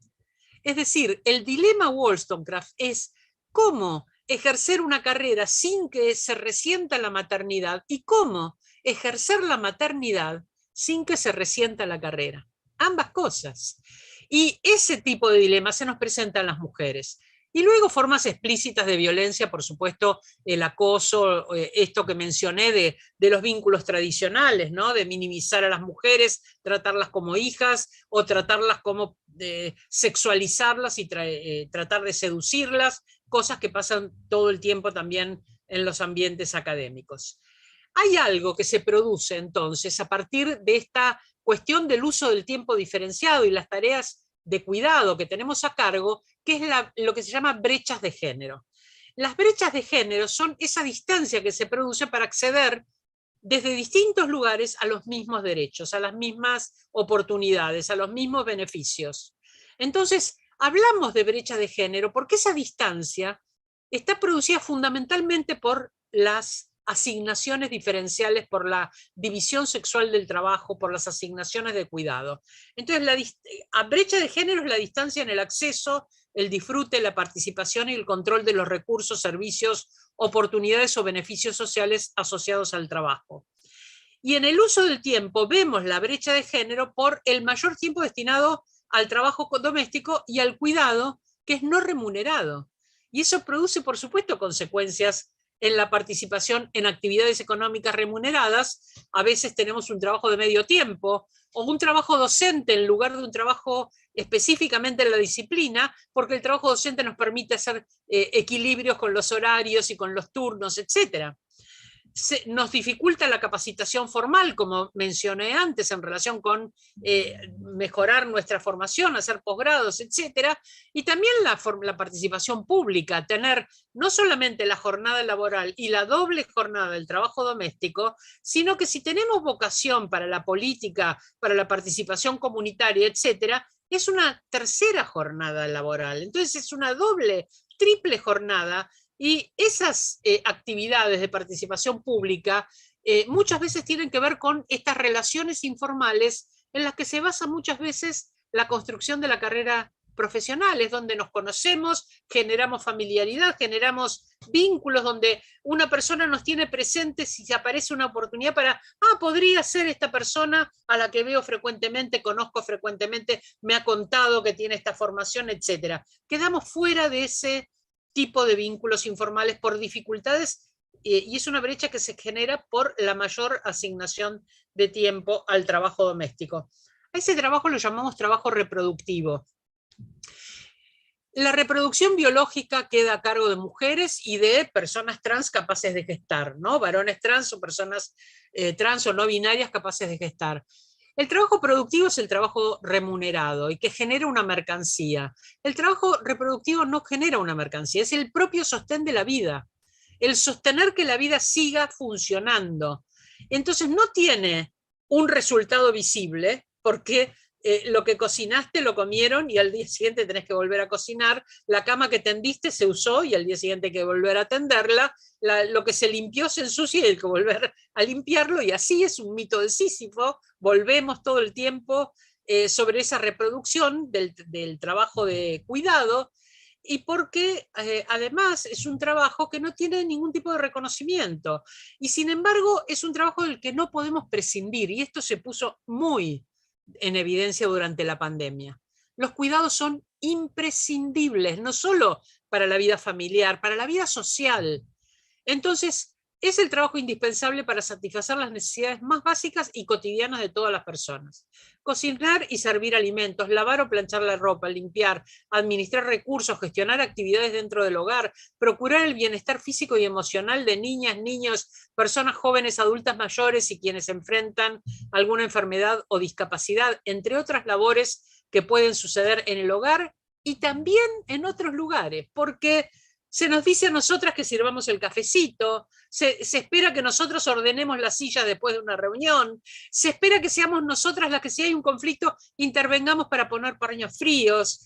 Es decir, el dilema Wollstonecraft es cómo ejercer una carrera sin que se resienta la maternidad y cómo ejercer la maternidad sin que se resienta la carrera. Ambas cosas. Y ese tipo de dilemas se nos presentan las mujeres. Y luego formas explícitas de violencia, por supuesto, el acoso, esto que mencioné de los vínculos tradicionales, ¿no?, de minimizar a las mujeres, tratarlas como hijas o tratarlas como sexualizarlas y tratar de seducirlas, cosas que pasan todo el tiempo también en los ambientes académicos. Hay algo que se produce entonces a partir de esta cuestión del uso del tiempo diferenciado y las tareas de cuidado que tenemos a cargo, que es lo que se llama brechas de género. Las brechas de género son esa distancia que se produce para acceder desde distintos lugares a los mismos derechos, a las mismas oportunidades, a los mismos beneficios. Entonces, hablamos de brecha de género porque esa distancia está producida fundamentalmente por las asignaciones diferenciales, por la división sexual del trabajo, por las asignaciones de cuidado. Entonces, la brecha de género es la distancia en el acceso, el disfrute, la participación y el control de los recursos, servicios, oportunidades o beneficios sociales asociados al trabajo. Y en el uso del tiempo vemos la brecha de género por el mayor tiempo destinado al trabajo doméstico y al cuidado, que es no remunerado. Y eso produce, por supuesto, consecuencias en la participación en actividades económicas remuneradas. A veces tenemos un trabajo de medio tiempo o un trabajo docente en lugar de un trabajo específicamente en la disciplina, porque el trabajo docente nos permite hacer equilibrios con los horarios y con los turnos, etc. Nos dificulta la capacitación formal, como mencioné antes, en relación con mejorar nuestra formación, hacer posgrados, etc. Y también la participación pública, tener no solamente la jornada laboral y la doble jornada del trabajo doméstico, sino que si tenemos vocación para la política, para la participación comunitaria, etc., es una tercera jornada laboral. Entonces es una doble, triple jornada. Y esas actividades de participación pública muchas veces tienen que ver con estas relaciones informales en las que se basa muchas veces la construcción de la carrera profesionales, donde nos conocemos, generamos familiaridad, generamos vínculos, donde una persona nos tiene presente si se aparece una oportunidad para, podría ser esta persona a la que veo frecuentemente, conozco frecuentemente, me ha contado que tiene esta formación, etc. Quedamos fuera de ese tipo de vínculos informales por dificultades, y es una brecha que se genera por la mayor asignación de tiempo al trabajo doméstico. A ese trabajo lo llamamos trabajo reproductivo. La reproducción biológica queda a cargo de mujeres y de personas trans capaces de gestar, ¿no? Varones trans o personas trans o no binarias capaces de gestar. El trabajo productivo es el trabajo remunerado y que genera una mercancía. El trabajo reproductivo no genera una mercancía, es el propio sostén de la vida. El sostener que la vida siga funcionando. Entonces no tiene un resultado visible, porque lo que cocinaste lo comieron y al día siguiente tenés que volver a cocinar, la cama que tendiste se usó y al día siguiente hay que volver a tenderla, lo que se limpió se ensucia y hay que volver a limpiarlo, y así es un mito de Sísifo, volvemos todo el tiempo sobre esa reproducción del trabajo de cuidado, y porque además es un trabajo que no tiene ningún tipo de reconocimiento, y sin embargo es un trabajo del que no podemos prescindir, y esto se puso muy en evidencia durante la pandemia. Los cuidados son imprescindibles, no solo para la vida familiar, para la vida social. Entonces, es el trabajo indispensable para satisfacer las necesidades más básicas y cotidianas de todas las personas. Cocinar y servir alimentos, lavar o planchar la ropa, limpiar, administrar recursos, gestionar actividades dentro del hogar, procurar el bienestar físico y emocional de niñas, niños, personas jóvenes, adultas mayores y quienes enfrentan alguna enfermedad o discapacidad, entre otras labores que pueden suceder en el hogar y también en otros lugares, porque se nos dice a nosotras que sirvamos el cafecito, se espera que nosotros ordenemos la silla después de una reunión, se espera que seamos nosotras las que, si hay un conflicto, intervengamos para poner paños fríos,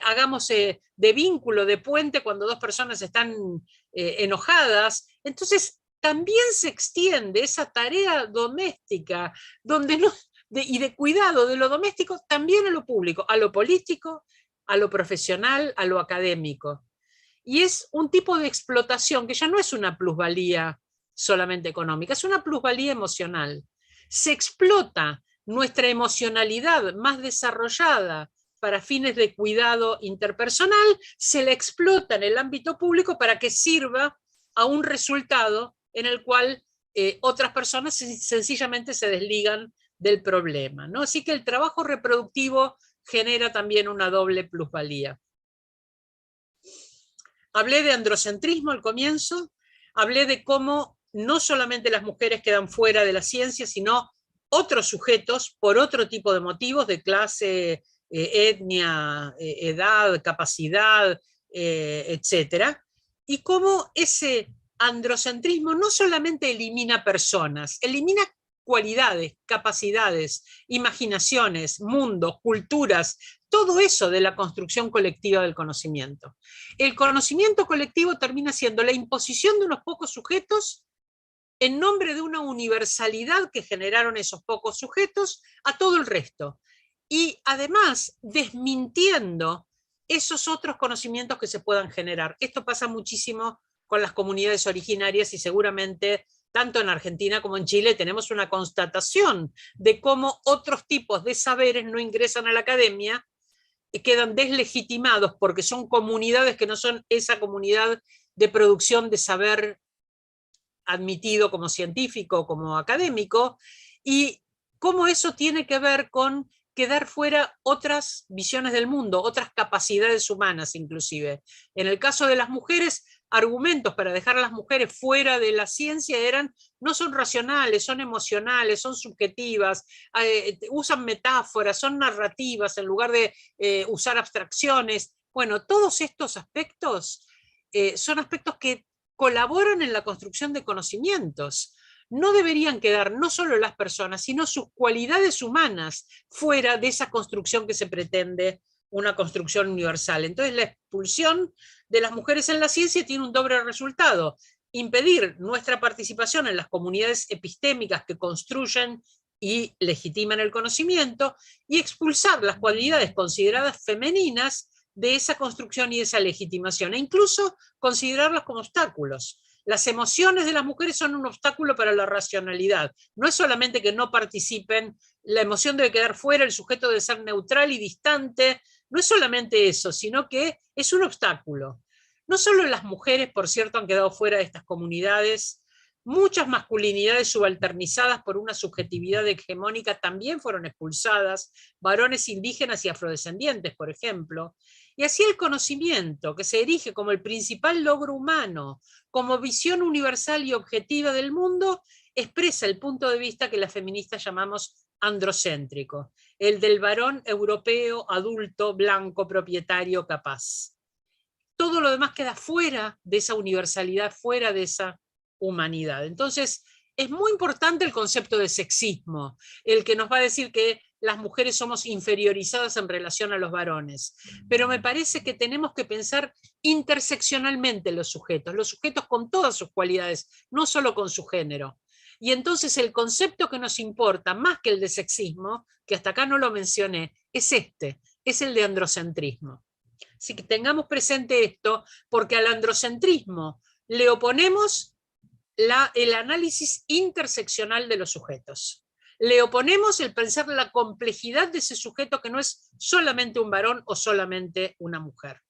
hagamos de vínculo, de puente cuando dos personas están enojadas. Entonces también se extiende esa tarea doméstica y de cuidado de lo doméstico también a lo público, a lo político, a lo profesional, a lo académico. Y es un tipo de explotación que ya no es una plusvalía solamente económica, es una plusvalía emocional. Se explota nuestra emocionalidad más desarrollada para fines de cuidado interpersonal, se la explota en el ámbito público para que sirva a un resultado en el cual otras personas sencillamente se desligan del problema, ¿no? Así que el trabajo reproductivo genera también una doble plusvalía. Hablé de androcentrismo al comienzo, hablé de cómo no solamente las mujeres quedan fuera de la ciencia, sino otros sujetos por otro tipo de motivos, de clase, etnia, edad, capacidad, etc. Y cómo ese androcentrismo no solamente elimina personas, elimina cualidades, capacidades, imaginaciones, mundos, culturas, todo eso de la construcción colectiva del conocimiento. El conocimiento colectivo termina siendo la imposición de unos pocos sujetos en nombre de una universalidad que generaron esos pocos sujetos a todo el resto. Y además desmintiendo esos otros conocimientos que se puedan generar. Esto pasa muchísimo con las comunidades originarias y seguramente tanto en Argentina como en Chile tenemos una constatación de cómo otros tipos de saberes no ingresan a la academia, quedan deslegitimados porque son comunidades que no son esa comunidad de producción de saber admitido como científico, como académico, y cómo eso tiene que ver con quedar fuera otras visiones del mundo, otras capacidades humanas inclusive. En el caso de las mujeres, argumentos para dejar a las mujeres fuera de la ciencia eran, no son racionales, son emocionales, son subjetivas, usan metáforas, son narrativas en lugar de usar abstracciones. Bueno, todos estos aspectos son aspectos que colaboran en la construcción de conocimientos. No deberían quedar no solo las personas, sino sus cualidades humanas fuera de esa construcción que se pretende, una construcción universal. Entonces la expulsión de las mujeres en la ciencia tiene un doble resultado: impedir nuestra participación en las comunidades epistémicas que construyen y legitiman el conocimiento, y expulsar las cualidades consideradas femeninas de esa construcción y esa legitimación, e incluso considerarlas como obstáculos. Las emociones de las mujeres son un obstáculo para la racionalidad. No es solamente que no participen, la emoción debe quedar fuera, el sujeto debe ser neutral y distante. No es solamente eso, sino que es un obstáculo. No solo las mujeres, por cierto, han quedado fuera de estas comunidades. Muchas masculinidades subalternizadas por una subjetividad hegemónica también fueron expulsadas, varones indígenas y afrodescendientes, por ejemplo. Y así el conocimiento, que se erige como el principal logro humano, como visión universal y objetiva del mundo, expresa el punto de vista que las feministas llamamos androcéntrico, el del varón europeo, adulto, blanco, propietario, capaz. Todo lo demás queda fuera de esa universalidad, fuera de esa humanidad. Entonces, es muy importante el concepto de sexismo, el que nos va a decir que las mujeres somos inferiorizadas en relación a los varones. Pero me parece que tenemos que pensar interseccionalmente los sujetos con todas sus cualidades, no solo con su género. Y entonces el concepto que nos importa, más que el de sexismo, que hasta acá no lo mencioné, es el de androcentrismo. Así que tengamos presente esto, porque al androcentrismo le oponemos el análisis interseccional de los sujetos. Le oponemos el pensar la complejidad de ese sujeto que no es solamente un varón o solamente una mujer.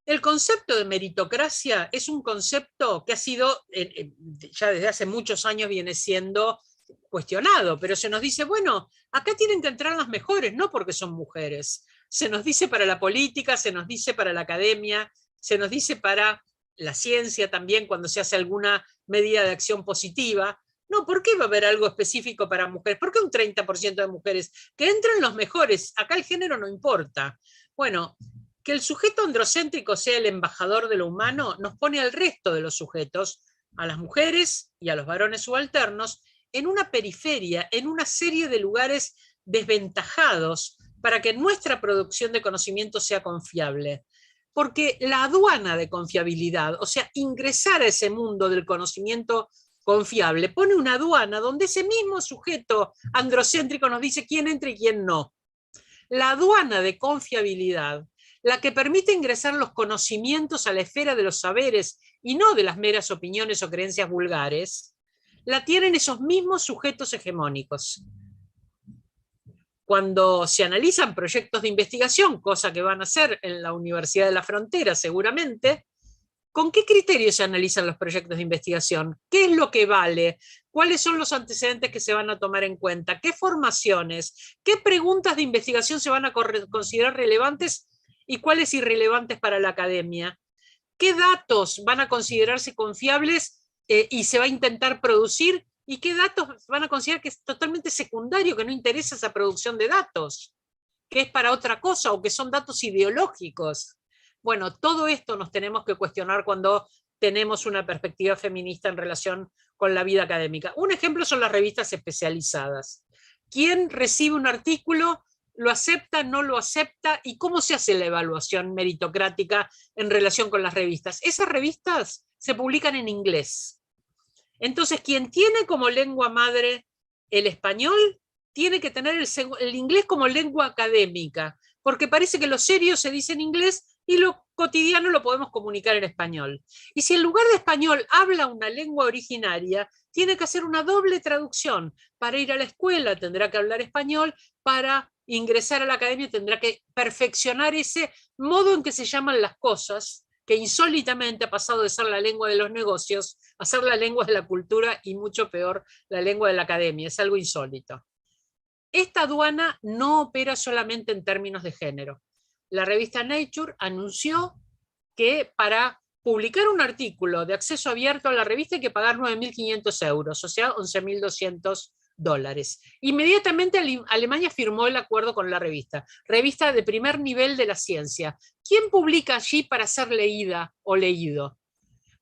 El concepto de meritocracia es un concepto que ha sido, ya desde hace muchos años viene siendo cuestionado, pero se nos dice, bueno, acá tienen que entrar las mejores, no porque son mujeres. Se nos dice para la política, se nos dice para la academia, se nos dice para la ciencia también cuando se hace alguna medida de acción positiva. No, ¿por qué va a haber algo específico para mujeres? ¿Por qué un 30% de mujeres? Que entren los mejores, acá el género no importa. Bueno, que el sujeto androcéntrico sea el embajador de lo humano nos pone al resto de los sujetos, a las mujeres y a los varones subalternos, en una periferia, en una serie de lugares desventajados para que nuestra producción de conocimiento sea confiable. Porque la aduana de confiabilidad, o sea, ingresar a ese mundo del conocimiento confiable, pone una aduana donde ese mismo sujeto androcéntrico nos dice quién entra y quién no. La aduana de confiabilidad, la que permite ingresar los conocimientos a la esfera de los saberes y no de las meras opiniones o creencias vulgares, la tienen esos mismos sujetos hegemónicos. Cuando se analizan proyectos de investigación, cosa que van a hacer en la Universidad de la Frontera seguramente, ¿con qué criterios se analizan los proyectos de investigación? ¿Qué es lo que vale? ¿Cuáles son los antecedentes que se van a tomar en cuenta? ¿Qué formaciones? ¿Qué preguntas de investigación se van a considerar relevantes y cuáles irrelevantes para la academia? ¿Qué datos van a considerarse confiables y se va a intentar producir? ¿Y qué datos van a considerar que es totalmente secundario, que no interesa esa producción de datos? Que es para otra cosa o que son datos ideológicos. Bueno, todo esto nos tenemos que cuestionar cuando tenemos una perspectiva feminista en relación con la vida académica. Un ejemplo son las revistas especializadas. ¿Quién recibe un artículo? ¿Lo acepta? ¿No lo acepta? ¿Y cómo se hace la evaluación meritocrática en relación con las revistas? Esas revistas se publican en inglés. Entonces, quien tiene como lengua madre el español, tiene que tener el inglés como lengua académica, porque parece que lo serio se dice en inglés y lo cotidiano lo podemos comunicar en español. Y si en lugar de español habla una lengua originaria, tiene que hacer una doble traducción. Para ir a la escuela tendrá que hablar español, para ingresar a la academia tendrá que perfeccionar ese modo en que se llaman las cosas, que insólitamente ha pasado de ser la lengua de los negocios a ser la lengua de la cultura y mucho peor la lengua de la academia. Es algo insólito. Esta aduana no opera solamente en términos de género. La revista Nature anunció que para publicar un artículo de acceso abierto a la revista hay que pagar 9.500 euros, o sea, 11.200 dólares. Inmediatamente Alemania firmó el acuerdo con la revista de primer nivel de la ciencia. ¿Quién publica allí para ser leída o leído?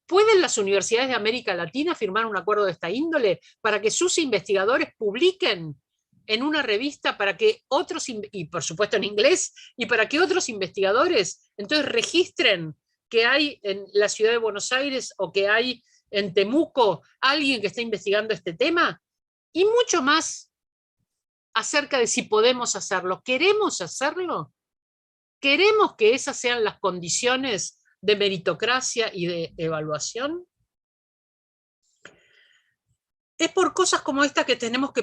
¿Pueden las universidades de América Latina firmar un acuerdo de esta índole para que sus investigadores publiquen en una revista para que otros, y por supuesto en inglés, y para que otros investigadores entonces registren que hay en la ciudad de Buenos Aires o que hay en Temuco alguien que está investigando este tema? Y mucho más acerca de si podemos hacerlo. ¿Queremos hacerlo? ¿Queremos que esas sean las condiciones de meritocracia y de evaluación? Es por cosas como esta que tenemos que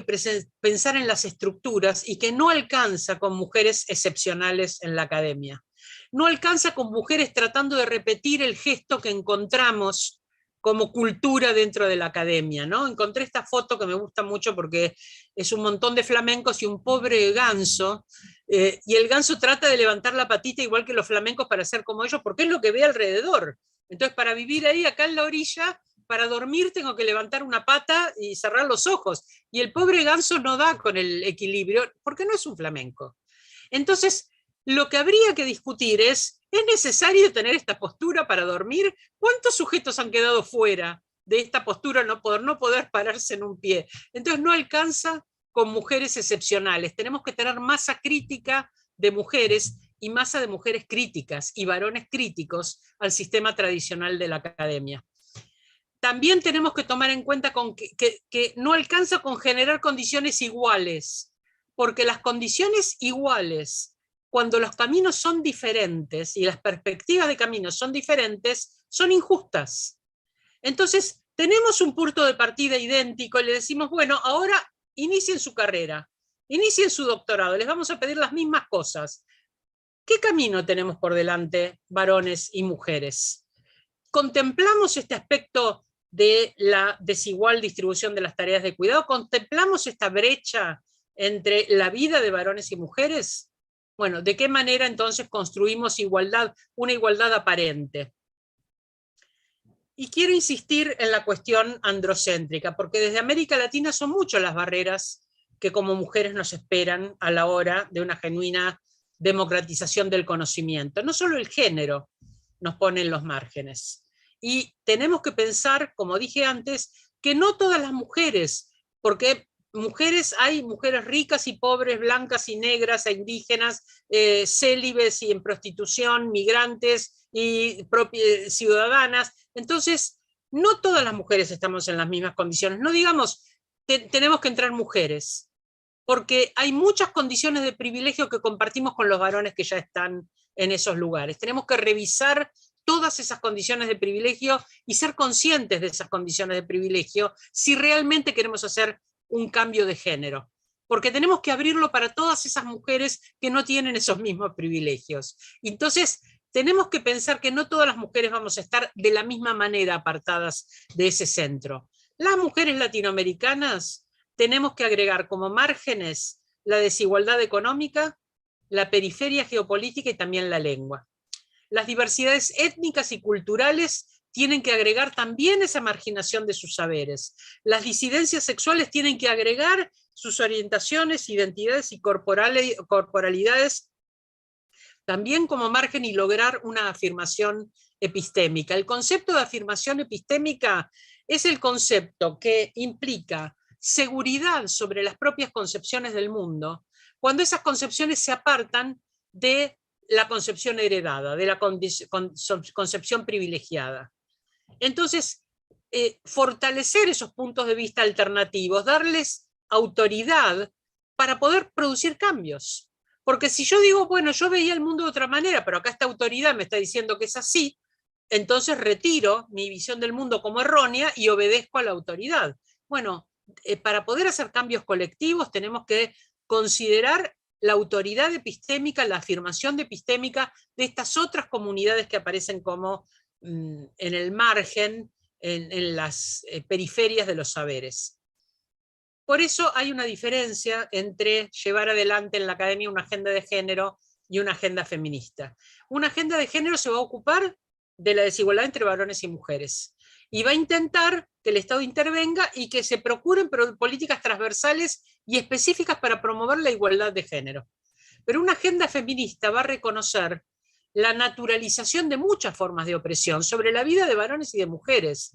pensar en las estructuras y que no alcanza con mujeres excepcionales en la academia. No alcanza con mujeres tratando de repetir el gesto que encontramos como cultura dentro de la academia, ¿no? Encontré esta foto que me gusta mucho porque es un montón de flamencos y un pobre ganso, y el ganso trata de levantar la patita igual que los flamencos para ser como ellos, porque es lo que ve alrededor. Entonces, para vivir ahí, acá en la orilla, para dormir tengo que levantar una pata y cerrar los ojos. Y el pobre ganso no da con el equilibrio, porque no es un flamenco. Entonces, lo que habría que discutir ¿es necesario tener esta postura para dormir? ¿Cuántos sujetos han quedado fuera de esta postura, no poder pararse en un pie? Entonces no alcanza con mujeres excepcionales. Tenemos que tener masa crítica de mujeres y masa de mujeres críticas y varones críticos al sistema tradicional de la academia. También tenemos que tomar en cuenta que no alcanza con generar condiciones iguales, porque las condiciones iguales, cuando los caminos son diferentes y las perspectivas de caminos son diferentes, son injustas. Entonces, tenemos un punto de partida idéntico y le decimos, bueno, ahora inicien su carrera, inicien su doctorado, les vamos a pedir las mismas cosas. ¿Qué camino tenemos por delante, varones y mujeres? ¿Contemplamos este aspecto de la desigual distribución de las tareas de cuidado? ¿Contemplamos esta brecha entre la vida de varones y mujeres? Bueno, ¿de qué manera entonces construimos igualdad, una igualdad aparente? Y quiero insistir en la cuestión androcéntrica, porque desde América Latina son muchas las barreras que como mujeres nos esperan a la hora de una genuina democratización del conocimiento. No solo el género nos pone en los márgenes. Y tenemos que pensar, como dije antes, que no todas las mujeres, porque mujeres hay mujeres ricas y pobres, blancas y negras, e indígenas, célibes y en prostitución, migrantes y ciudadanas. Entonces, no todas las mujeres estamos en las mismas condiciones. No digamos, tenemos que entrar mujeres, porque hay muchas condiciones de privilegio que compartimos con los varones que ya están en esos lugares. Tenemos que revisar todas esas condiciones de privilegio y ser conscientes de esas condiciones de privilegio si realmente queremos hacer un cambio de género, porque tenemos que abrirlo para todas esas mujeres que no tienen esos mismos privilegios. Entonces, tenemos que pensar que no todas las mujeres vamos a estar de la misma manera apartadas de ese centro. Las mujeres latinoamericanas tenemos que agregar como márgenes la desigualdad económica, la periferia geopolítica y también la lengua. Las diversidades étnicas y culturales tienen que agregar también esa marginación de sus saberes. Las disidencias sexuales tienen que agregar sus orientaciones, identidades y corporalidades también como margen y lograr una afirmación epistémica. El concepto de afirmación epistémica es el concepto que implica seguridad sobre las propias concepciones del mundo, cuando esas concepciones se apartan de la concepción heredada, de la concepción privilegiada. Entonces, fortalecer esos puntos de vista alternativos, darles autoridad para poder producir cambios. Porque si yo digo, bueno, yo veía el mundo de otra manera, pero acá esta autoridad me está diciendo que es así, entonces retiro mi visión del mundo como errónea y obedezco a la autoridad. Bueno, para poder hacer cambios colectivos tenemos que considerar la autoridad epistémica, la afirmación epistémica de estas otras comunidades que aparecen como en el margen, en las periferias de los saberes. Por eso hay una diferencia entre llevar adelante en la academia una agenda de género y una agenda feminista. Una agenda de género se va a ocupar de la desigualdad entre varones y mujeres, y va a intentar que el Estado intervenga y que se procuren políticas transversales y específicas para promover la igualdad de género. Pero una agenda feminista va a reconocer la naturalización de muchas formas de opresión sobre la vida de varones y de mujeres.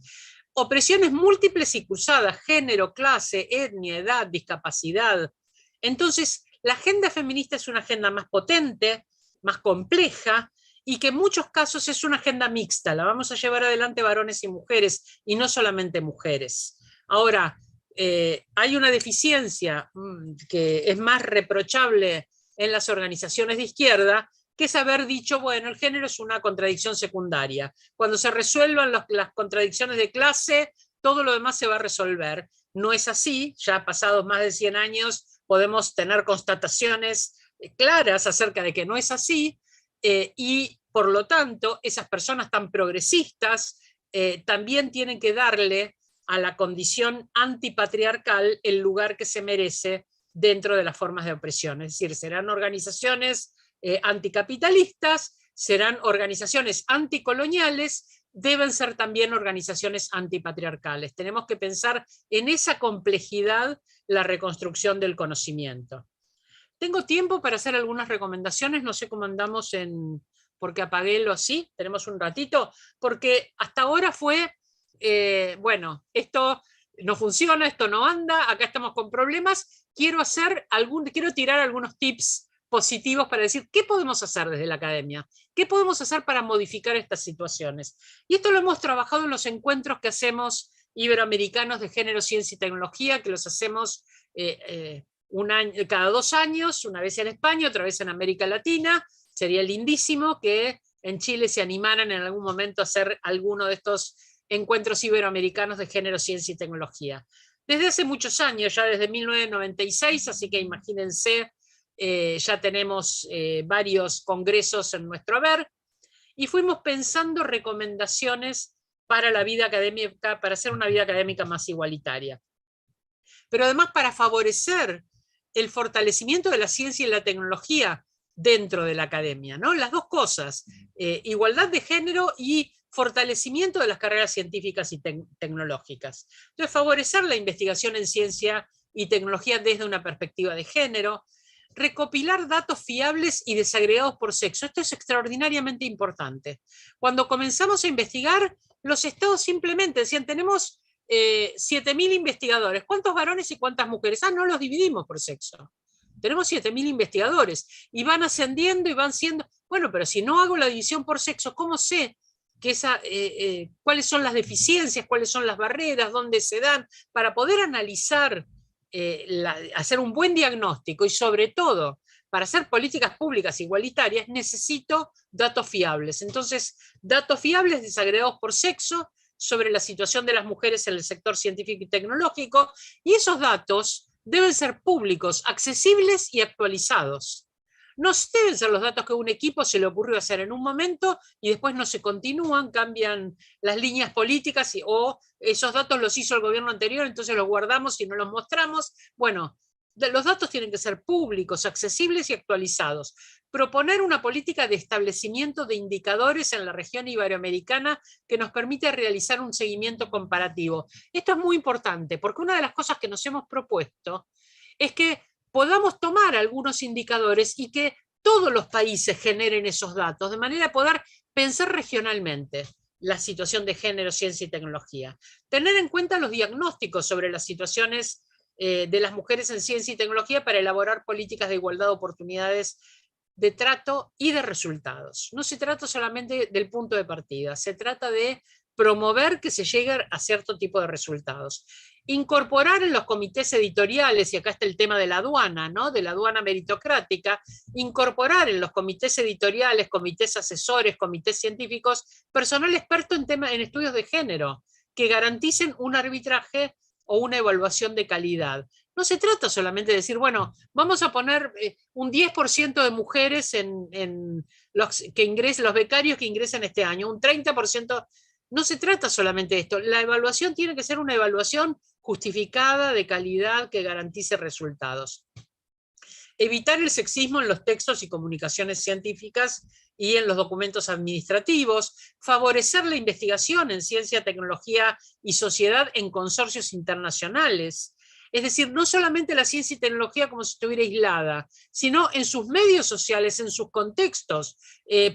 Opresiones múltiples y cruzadas, género, clase, etnia, edad, discapacidad. Entonces, la agenda feminista es una agenda más potente, más compleja, y que en muchos casos es una agenda mixta, la vamos a llevar adelante varones y mujeres, y no solamente mujeres. Ahora, hay una deficiencia que es más reprochable en las organizaciones de izquierda, que es haber dicho, bueno, el género es una contradicción secundaria. Cuando se resuelvan las contradicciones de clase, todo lo demás se va a resolver. No es así, ya pasados más de 100 años podemos tener constataciones claras acerca de que no es así, y por lo tanto esas personas tan progresistas también tienen que darle a la condición antipatriarcal el lugar que se merece dentro de las formas de opresión. Es decir, serán organizaciones anticapitalistas, serán organizaciones anticoloniales, deben ser también organizaciones antipatriarcales. Tenemos que pensar en esa complejidad la reconstrucción del conocimiento. Tengo tiempo para hacer algunas recomendaciones, no sé cómo andamos porque apagué lo así, tenemos un ratito, porque hasta ahora fue, bueno, esto no funciona, esto no anda, acá estamos con problemas, quiero tirar algunos tips positivos para decir qué podemos hacer desde la academia, qué podemos hacer para modificar estas situaciones. Y esto lo hemos trabajado en los encuentros que hacemos iberoamericanos de género, ciencia y tecnología, que los hacemos cada 2 años, una vez en España, otra vez en América Latina. Sería lindísimo que en Chile se animaran en algún momento a hacer alguno de estos encuentros iberoamericanos de género, ciencia y tecnología. Desde hace muchos años, ya desde 1996, así que imagínense, ya tenemos varios congresos en nuestro haber, y fuimos pensando recomendaciones para la vida académica, para hacer una vida académica más igualitaria. Pero además para favorecer el fortalecimiento de la ciencia y la tecnología dentro de la academia, ¿no? Las dos cosas, igualdad de género y fortalecimiento de las carreras científicas y tecnológicas. Entonces, favorecer la investigación en ciencia y tecnología desde una perspectiva de género, recopilar datos fiables y desagregados por sexo. Esto es extraordinariamente importante. Cuando comenzamos a investigar, los estados simplemente decían, tenemos 7.000 investigadores. ¿Cuántos varones y cuántas mujeres? No los dividimos por sexo. Tenemos 7.000 investigadores y van ascendiendo y van siendo... Bueno, pero si no hago la división por sexo, ¿cómo sé cuáles son las deficiencias, cuáles son las barreras, dónde se dan? Para poder analizar, hacer un buen diagnóstico y sobre todo, para hacer políticas públicas igualitarias, necesito datos fiables. Entonces, datos fiables desagregados por sexo sobre la situación de las mujeres en el sector científico y tecnológico, y esos datos deben ser públicos, accesibles y actualizados. No deben ser los datos que a un equipo se le ocurrió hacer en un momento y después no se continúan, cambian las líneas políticas o esos datos los hizo el gobierno anterior, entonces los guardamos y no los mostramos. Bueno, los datos tienen que ser públicos, accesibles y actualizados. Proponer una política de establecimiento de indicadores en la región iberoamericana que nos permite realizar un seguimiento comparativo. Esto es muy importante porque una de las cosas que nos hemos propuesto es que podamos tomar algunos indicadores y que todos los países generen esos datos, de manera a poder pensar regionalmente la situación de género, ciencia y tecnología. Tener en cuenta los diagnósticos sobre las situaciones de las mujeres en ciencia y tecnología para elaborar políticas de igualdad de oportunidades, de trato y de resultados. No se trata solamente del punto de partida, se trata de promover que se llegue a cierto tipo de resultados. Incorporar en los comités editoriales, y acá está el tema de la aduana, ¿no? De la aduana meritocrática, incorporar en los comités editoriales, comités asesores, comités científicos, personal experto en estudios de género, que garanticen un arbitraje o una evaluación de calidad. No se trata solamente de decir, bueno, vamos a poner un 10% de mujeres en los becarios que ingresen este año, un 30%. No se trata solamente de esto. La evaluación tiene que ser una evaluación justificada, de calidad, que garantice resultados. Evitar el sexismo en los textos y comunicaciones científicas y en los documentos administrativos. Favorecer la investigación en ciencia, tecnología y sociedad en consorcios internacionales. Es decir, no solamente la ciencia y tecnología como si estuviera aislada, sino en sus medios sociales, en sus contextos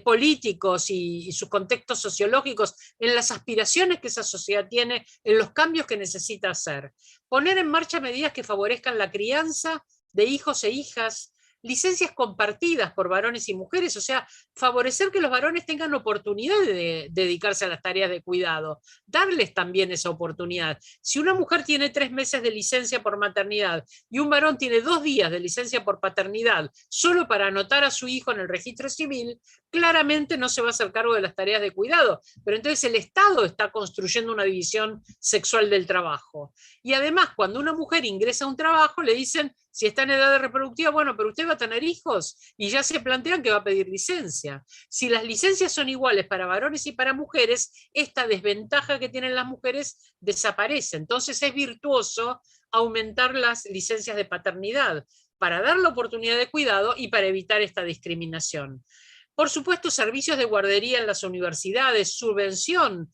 políticos y sus contextos sociológicos, en las aspiraciones que esa sociedad tiene, en los cambios que necesita hacer. Poner en marcha medidas que favorezcan la crianza de hijos e hijas licencias compartidas por varones y mujeres, o sea, favorecer que los varones tengan oportunidad de dedicarse a las tareas de cuidado, darles también esa oportunidad. Si una mujer tiene 3 meses de licencia por maternidad y un varón tiene 2 días de licencia por paternidad solo para anotar a su hijo en el registro civil, claramente no se va a hacer cargo de las tareas de cuidado, pero entonces el Estado está construyendo una división sexual del trabajo. Y además, cuando una mujer ingresa a un trabajo, le dicen, si está en edad reproductiva, bueno, pero usted va a tener hijos, y ya se plantean que va a pedir licencia. Si las licencias son iguales para varones y para mujeres, esta desventaja que tienen las mujeres desaparece. Entonces es virtuoso aumentar las licencias de paternidad para dar la oportunidad de cuidado y para evitar esta discriminación. Por supuesto, servicios de guardería en las universidades, subvención,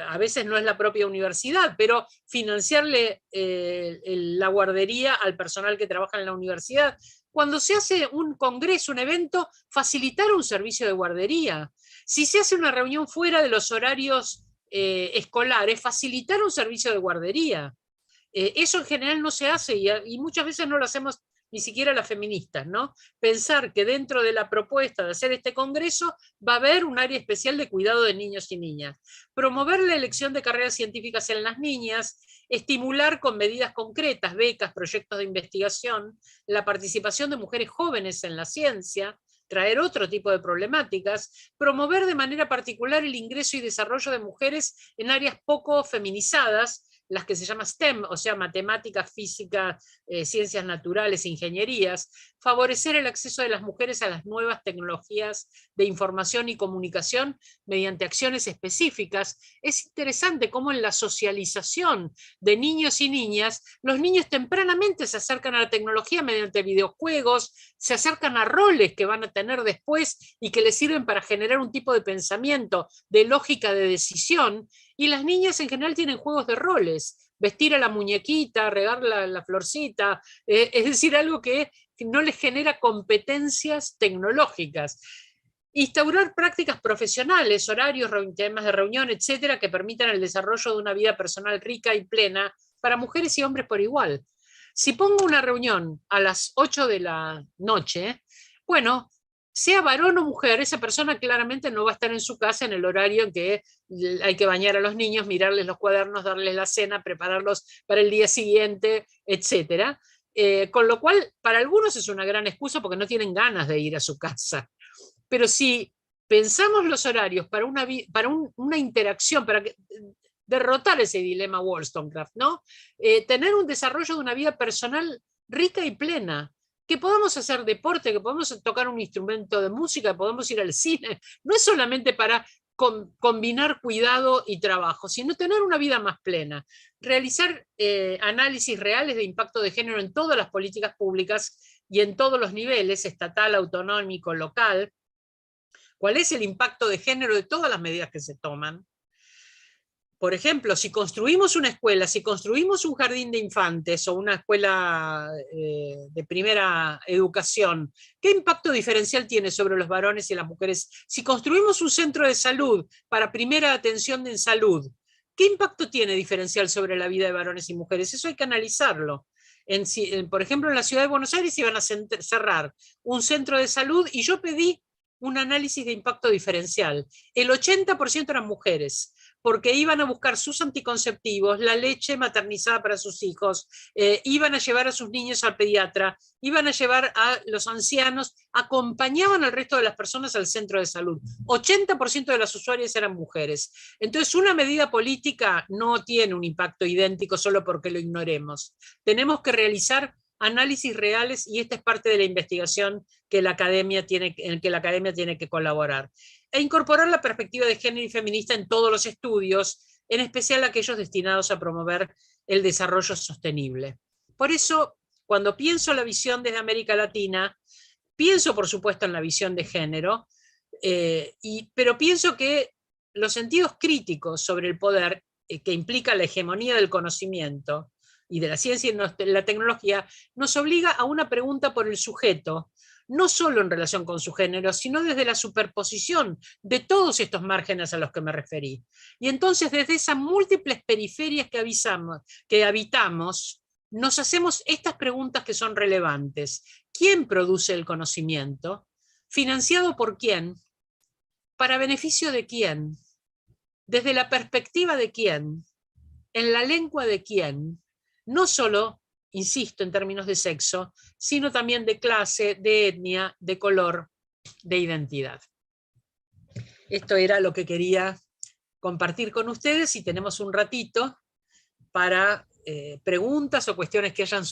a veces no es la propia universidad, pero financiarle la guardería al personal que trabaja en la universidad. Cuando se hace un congreso, un evento, facilitar un servicio de guardería. Si se hace una reunión fuera de los horarios escolares, facilitar un servicio de guardería. Eso en general no se hace y muchas veces no lo hacemos ni siquiera las feministas, ¿no? Pensar que dentro de la propuesta de hacer este congreso va a haber un área especial de cuidado de niños y niñas. Promover la elección de carreras científicas en las niñas, estimular con medidas concretas, becas, proyectos de investigación, la participación de mujeres jóvenes en la ciencia, traer otro tipo de problemáticas, promover de manera particular el ingreso y desarrollo de mujeres en áreas poco feminizadas, las que se llaman STEM, o sea, matemáticas, física, ciencias naturales, ingenierías, favorecer el acceso de las mujeres a las nuevas tecnologías de información y comunicación mediante acciones específicas. Es interesante cómo en la socialización de niños y niñas, los niños tempranamente se acercan a la tecnología mediante videojuegos, se acercan a roles que van a tener después y que les sirven para generar un tipo de pensamiento, de lógica de decisión, y las niñas en general tienen juegos de roles, vestir a la muñequita, regar la florcita, es decir, algo que no les genera competencias tecnológicas. Instaurar prácticas profesionales, horarios, temas de reunión, etcétera, que permitan el desarrollo de una vida personal rica y plena para mujeres y hombres por igual. Si pongo una reunión a las 8 de la noche, bueno, sea varón o mujer, esa persona claramente no va a estar en su casa en el horario en que hay que bañar a los niños, mirarles los cuadernos, darles la cena, prepararlos para el día siguiente, etc. Con lo cual, para algunos es una gran excusa porque no tienen ganas de ir a su casa. Pero si pensamos los horarios para una interacción, para derrotar ese dilema Wollstonecraft, ¿no? Tener un desarrollo de una vida personal rica y plena, que podamos hacer deporte, que podamos tocar un instrumento de música, que podamos ir al cine, no es solamente para combinar cuidado y trabajo, sino tener una vida más plena. Realizar análisis reales de impacto de género en todas las políticas públicas y en todos los niveles, estatal, autonómico, local. ¿Cuál es el impacto de género de todas las medidas que se toman? Por ejemplo, si construimos una escuela, si construimos un jardín de infantes o una escuela de primera educación, ¿qué impacto diferencial tiene sobre los varones y las mujeres? Si construimos un centro de salud para primera atención en salud, ¿qué impacto tiene diferencial sobre la vida de varones y mujeres? Eso hay que analizarlo. Por ejemplo, en la ciudad de Buenos Aires iban a cerrar un centro de salud y yo pedí un análisis de impacto diferencial. El 80% eran mujeres, porque iban a buscar sus anticonceptivos, la leche maternizada para sus hijos, iban a llevar a sus niños al pediatra, iban a llevar a los ancianos, acompañaban al resto de las personas al centro de salud. 80% de las usuarias eran mujeres. Entonces, una medida política no tiene un impacto idéntico solo porque lo ignoremos. Tenemos que realizar análisis reales y esta es parte de la investigación en que la academia tiene que colaborar. E incorporar la perspectiva de género y feminista en todos los estudios, en especial aquellos destinados a promover el desarrollo sostenible. Por eso, cuando pienso la visión desde América Latina, pienso por supuesto en la visión de género, pero pienso que los sentidos críticos sobre el poder, que implica la hegemonía del conocimiento y de la ciencia y la tecnología, nos obliga a una pregunta por el sujeto, no solo en relación con su género, sino desde la superposición de todos estos márgenes a los que me referí. Y entonces desde esas múltiples periferias que habitamos, nos hacemos estas preguntas que son relevantes. ¿Quién produce el conocimiento? ¿Financiado por quién? ¿Para beneficio de quién? ¿Desde la perspectiva de quién? ¿En la lengua de quién? No solo, insisto, en términos de sexo, sino también de clase, de etnia, de color, de identidad. Esto era lo que quería compartir con ustedes y tenemos un ratito para preguntas o cuestiones que hayan.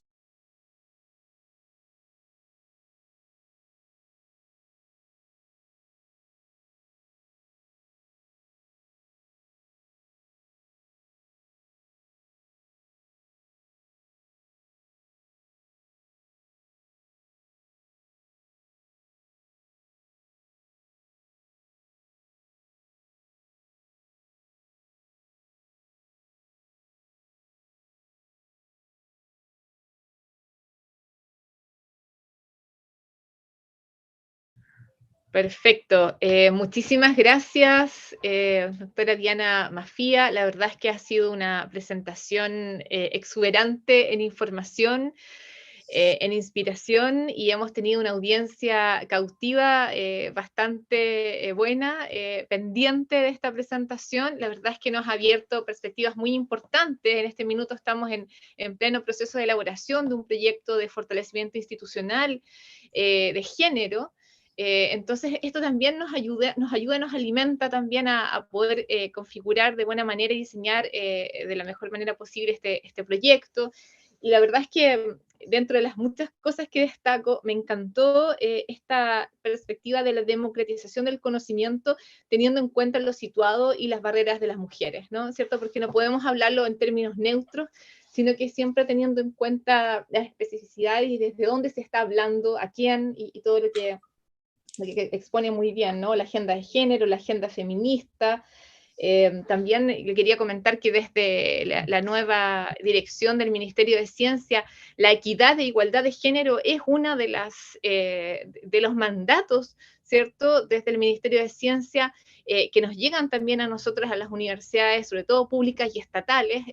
Perfecto. Muchísimas gracias, doctora Diana Mafía. La verdad es que ha sido una presentación exuberante en información, en inspiración, y hemos tenido una audiencia cautiva bastante buena, pendiente de esta presentación. La verdad es que nos ha abierto perspectivas muy importantes. En este minuto estamos en pleno proceso de elaboración de un proyecto de fortalecimiento institucional de género. Entonces, esto también nos ayuda, nos alimenta también a poder configurar de buena manera y diseñar de la mejor manera posible este proyecto. Y la verdad es que dentro de las muchas cosas que destaco, me encantó esta perspectiva de la democratización del conocimiento, teniendo en cuenta lo situado y las barreras de las mujeres, ¿no? ¿Cierto? Porque no podemos hablarlo en términos neutros, sino que siempre teniendo en cuenta las especificidades y desde dónde se está hablando, a quién y todo lo que expone muy bien, ¿no? La agenda de género, la agenda feminista. También le quería comentar que desde la nueva dirección del Ministerio de Ciencia, la equidad e igualdad de género es una de los mandatos, ¿cierto? Desde el Ministerio de Ciencia, que nos llegan también a nosotras, a las universidades, sobre todo públicas y estatales,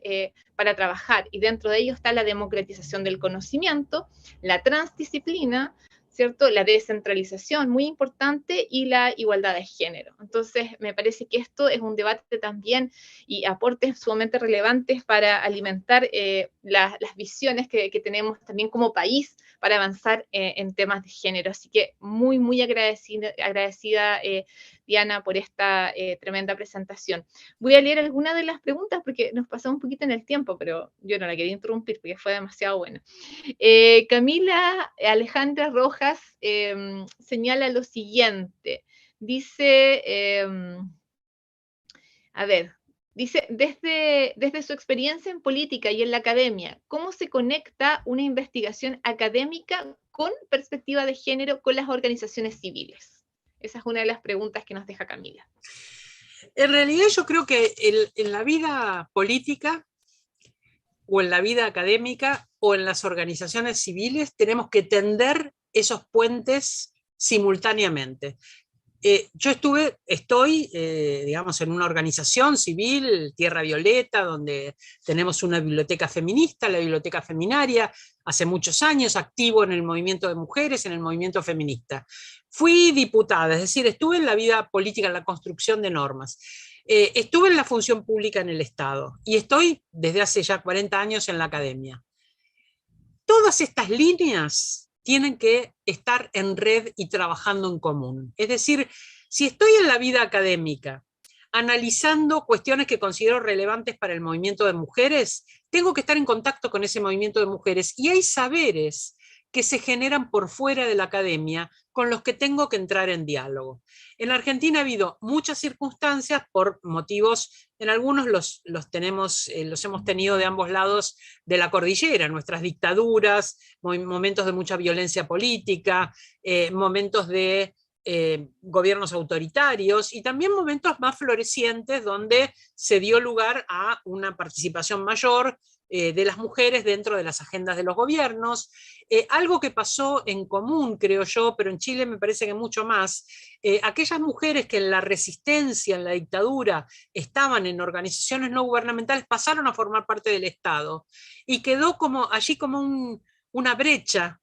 para trabajar. Y dentro de ello está la democratización del conocimiento, la transdisciplina, ¿cierto? La descentralización, muy importante, y la igualdad de género. Entonces, me parece que esto es un debate también y aportes sumamente relevantes para alimentar las visiones que tenemos también como país para avanzar en temas de género. Así que muy, muy agradecida Diana, por esta tremenda presentación. Voy a leer algunas de las preguntas porque nos pasamos un poquito en el tiempo, pero yo no la quería interrumpir porque fue demasiado buena. Camila Alejandra Rojas señala lo siguiente. Dice, a ver, dice, desde su experiencia en política y en la academia, ¿cómo se conecta una investigación académica con perspectiva de género con las organizaciones civiles? Esa es una de las preguntas que nos deja Camila. En realidad yo creo que en la vida política o en la vida académica o en las organizaciones civiles tenemos que tender esos puentes simultáneamente. Yo estoy, digamos, en una organización civil, Tierra Violeta, donde tenemos una biblioteca feminista, la Biblioteca Feminaria, hace muchos años, activo en el movimiento de mujeres, en el movimiento feminista. Fui diputada, es decir, estuve en la vida política, en la construcción de normas. Estuve en la función pública en el Estado y estoy desde hace ya 40 años en la academia. Todas estas líneas tienen que estar en red y trabajando en común. Es decir, si estoy en la vida académica analizando cuestiones que considero relevantes para el movimiento de mujeres, tengo que estar en contacto con ese movimiento de mujeres y hay saberes que se generan por fuera de la academia con los que tengo que entrar en diálogo. En Argentina ha habido muchas circunstancias por motivos, en algunos los hemos tenido de ambos lados de la cordillera, nuestras dictaduras, momentos de mucha violencia política, momentos de gobiernos autoritarios y también momentos más florecientes donde se dio lugar a una participación mayor de las mujeres dentro de las agendas de los gobiernos. Algo que pasó en común, creo yo, pero en Chile me parece que mucho más, aquellas mujeres que en la resistencia, en la dictadura, estaban en organizaciones no gubernamentales, pasaron a formar parte del Estado, y quedó como, allí como una brecha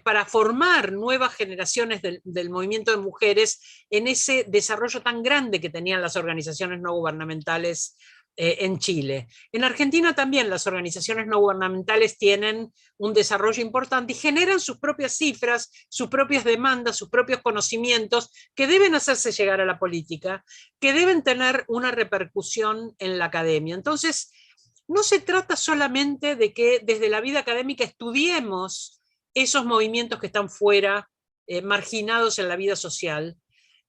para formar nuevas generaciones del movimiento de mujeres en ese desarrollo tan grande que tenían las organizaciones no gubernamentales en Chile. En Argentina también las organizaciones no gubernamentales tienen un desarrollo importante y generan sus propias cifras, sus propias demandas, sus propios conocimientos que deben hacerse llegar a la política, que deben tener una repercusión en la academia. Entonces, no se trata solamente de que desde la vida académica estudiemos esos movimientos que están fuera, marginados en la vida social,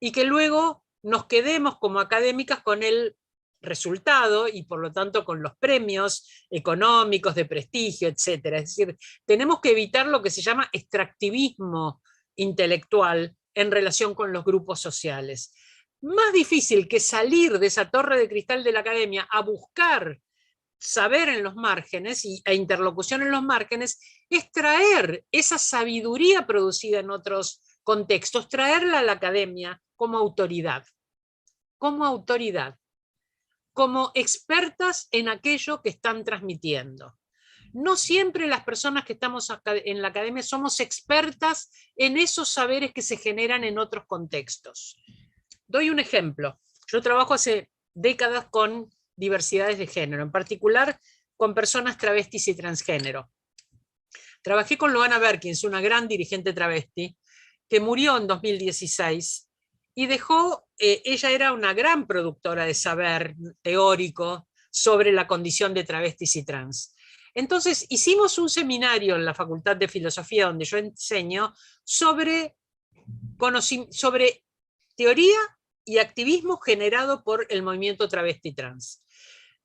y que luego nos quedemos como académicas con el resultado y por lo tanto con los premios económicos de prestigio, etc. Es decir, tenemos que evitar lo que se llama extractivismo intelectual en relación con los grupos sociales. Más difícil que salir de esa torre de cristal de la academia a buscar saber en los márgenes e interlocución en los márgenes es traer esa sabiduría producida en otros contextos, traerla a la academia como autoridad, como expertas en aquello que están transmitiendo. No siempre las personas que estamos en la academia somos expertas en esos saberes que se generan en otros contextos. Doy un ejemplo. Yo trabajo hace décadas con diversidades de género, en particular con personas travestis y transgénero. Trabajé con Loana Berkins, una gran dirigente travesti, que murió en 2016 y dejó, ella era una gran productora de saber teórico sobre la condición de travestis y trans. Entonces hicimos un seminario en la Facultad de Filosofía, donde yo enseño, sobre teoría y activismo generado por el movimiento travesti trans.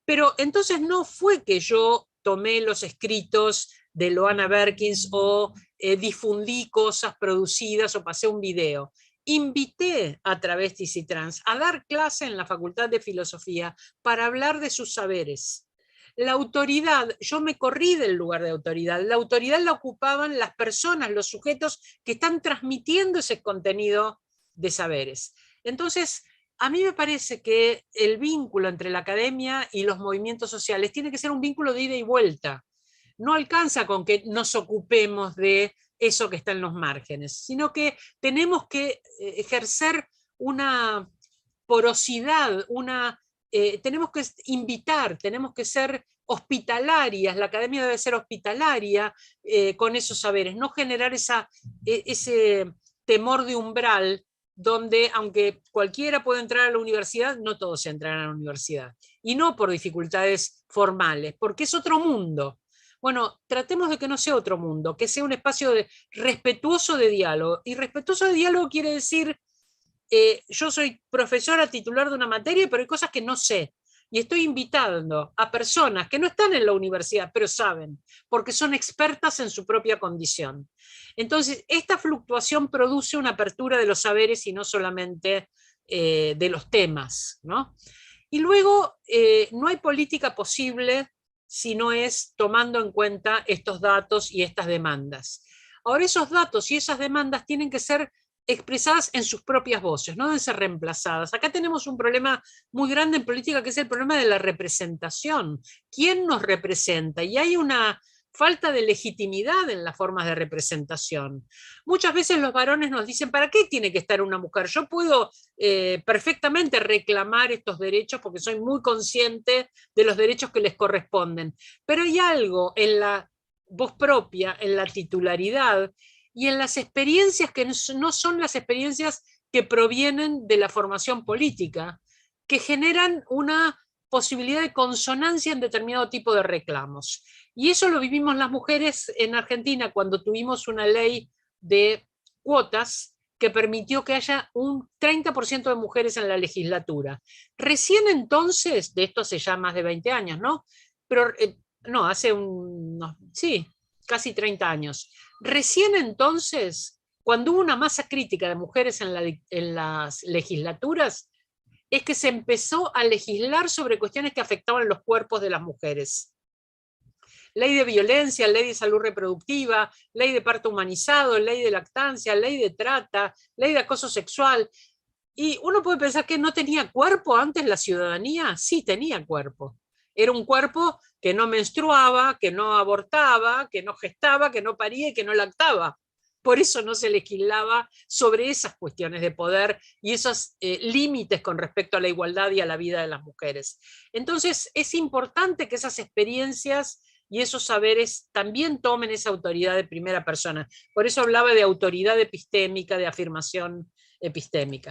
Pero entonces no fue que yo tomé los escritos de Loana Berkins o difundí cosas producidas o pasé un video. Invité a travestis y trans a dar clase en la Facultad de Filosofía para hablar de sus saberes. La autoridad, yo me corrí del lugar de autoridad, la autoridad la ocupaban las personas, los sujetos que están transmitiendo ese contenido de saberes. Entonces, a mí me parece que el vínculo entre la academia y los movimientos sociales tiene que ser un vínculo de ida y vuelta. No alcanza con que nos ocupemos de eso que está en los márgenes, sino que tenemos que ejercer una porosidad, tenemos que invitar, tenemos que ser hospitalarias, la academia debe ser hospitalaria con esos saberes, no generar ese temor de umbral donde, aunque cualquiera puede entrar a la universidad, no todos entrarán a la universidad. Y no por dificultades formales, porque es otro mundo. Bueno, tratemos de que no sea otro mundo, que sea un espacio respetuoso de diálogo. Y respetuoso de diálogo quiere decir, yo soy profesora titular de una materia, pero hay cosas que no sé. Y estoy invitando a personas que no están en la universidad, pero saben, porque son expertas en su propia condición. Entonces, esta fluctuación produce una apertura de los saberes y no solamente de los temas, ¿no? Y luego, no hay política posible si no es tomando en cuenta estos datos y estas demandas. Ahora, esos datos y esas demandas tienen que ser expresadas en sus propias voces, no deben ser reemplazadas. Acá tenemos un problema muy grande en política, que es el problema de la representación. ¿Quién nos representa? Y hay una falta de legitimidad en las formas de representación. Muchas veces los varones nos dicen, ¿para qué tiene que estar una mujer? Yo puedo perfectamente reclamar estos derechos porque soy muy consciente de los derechos que les corresponden. Pero hay algo en la voz propia, en la titularidad, y en las experiencias que no son las experiencias que provienen de la formación política, que generan una posibilidad de consonancia en determinado tipo de reclamos. Y eso lo vivimos las mujeres en Argentina cuando tuvimos una ley de cuotas que permitió que haya un 30% de mujeres en la legislatura. Recién entonces, de esto hace ya más de 20 años, ¿no? Pero no, hace sí, casi 30 años. Recién entonces, cuando hubo una masa crítica de mujeres en las legislaturas, es que se empezó a legislar sobre cuestiones que afectaban los cuerpos de las mujeres. ley de violencia, ley de salud reproductiva, ley de parto humanizado, ley de lactancia, ley de trata, ley de acoso sexual. Y uno puede pensar que no tenía cuerpo antes la ciudadanía. Sí tenía cuerpo. Era un cuerpo que no menstruaba, que no abortaba, que no gestaba, que no paría y que no lactaba. Por eso no se legislaba sobre esas cuestiones de poder y esos límites con respecto a la igualdad y a la vida de las mujeres. Entonces es importante que esas experiencias y esos saberes también tomen esa autoridad de primera persona. Por eso hablaba de autoridad epistémica, de afirmación epistémica.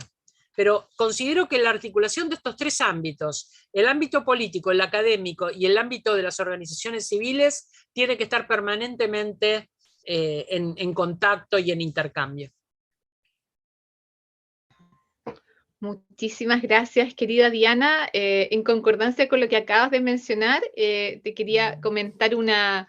Pero considero que la articulación de estos tres ámbitos, el ámbito político, el académico y el ámbito de las organizaciones civiles, tiene que estar permanentemente en contacto y en intercambio. Muchísimas gracias, querida Diana. En concordancia con lo que acabas de mencionar, te quería comentar una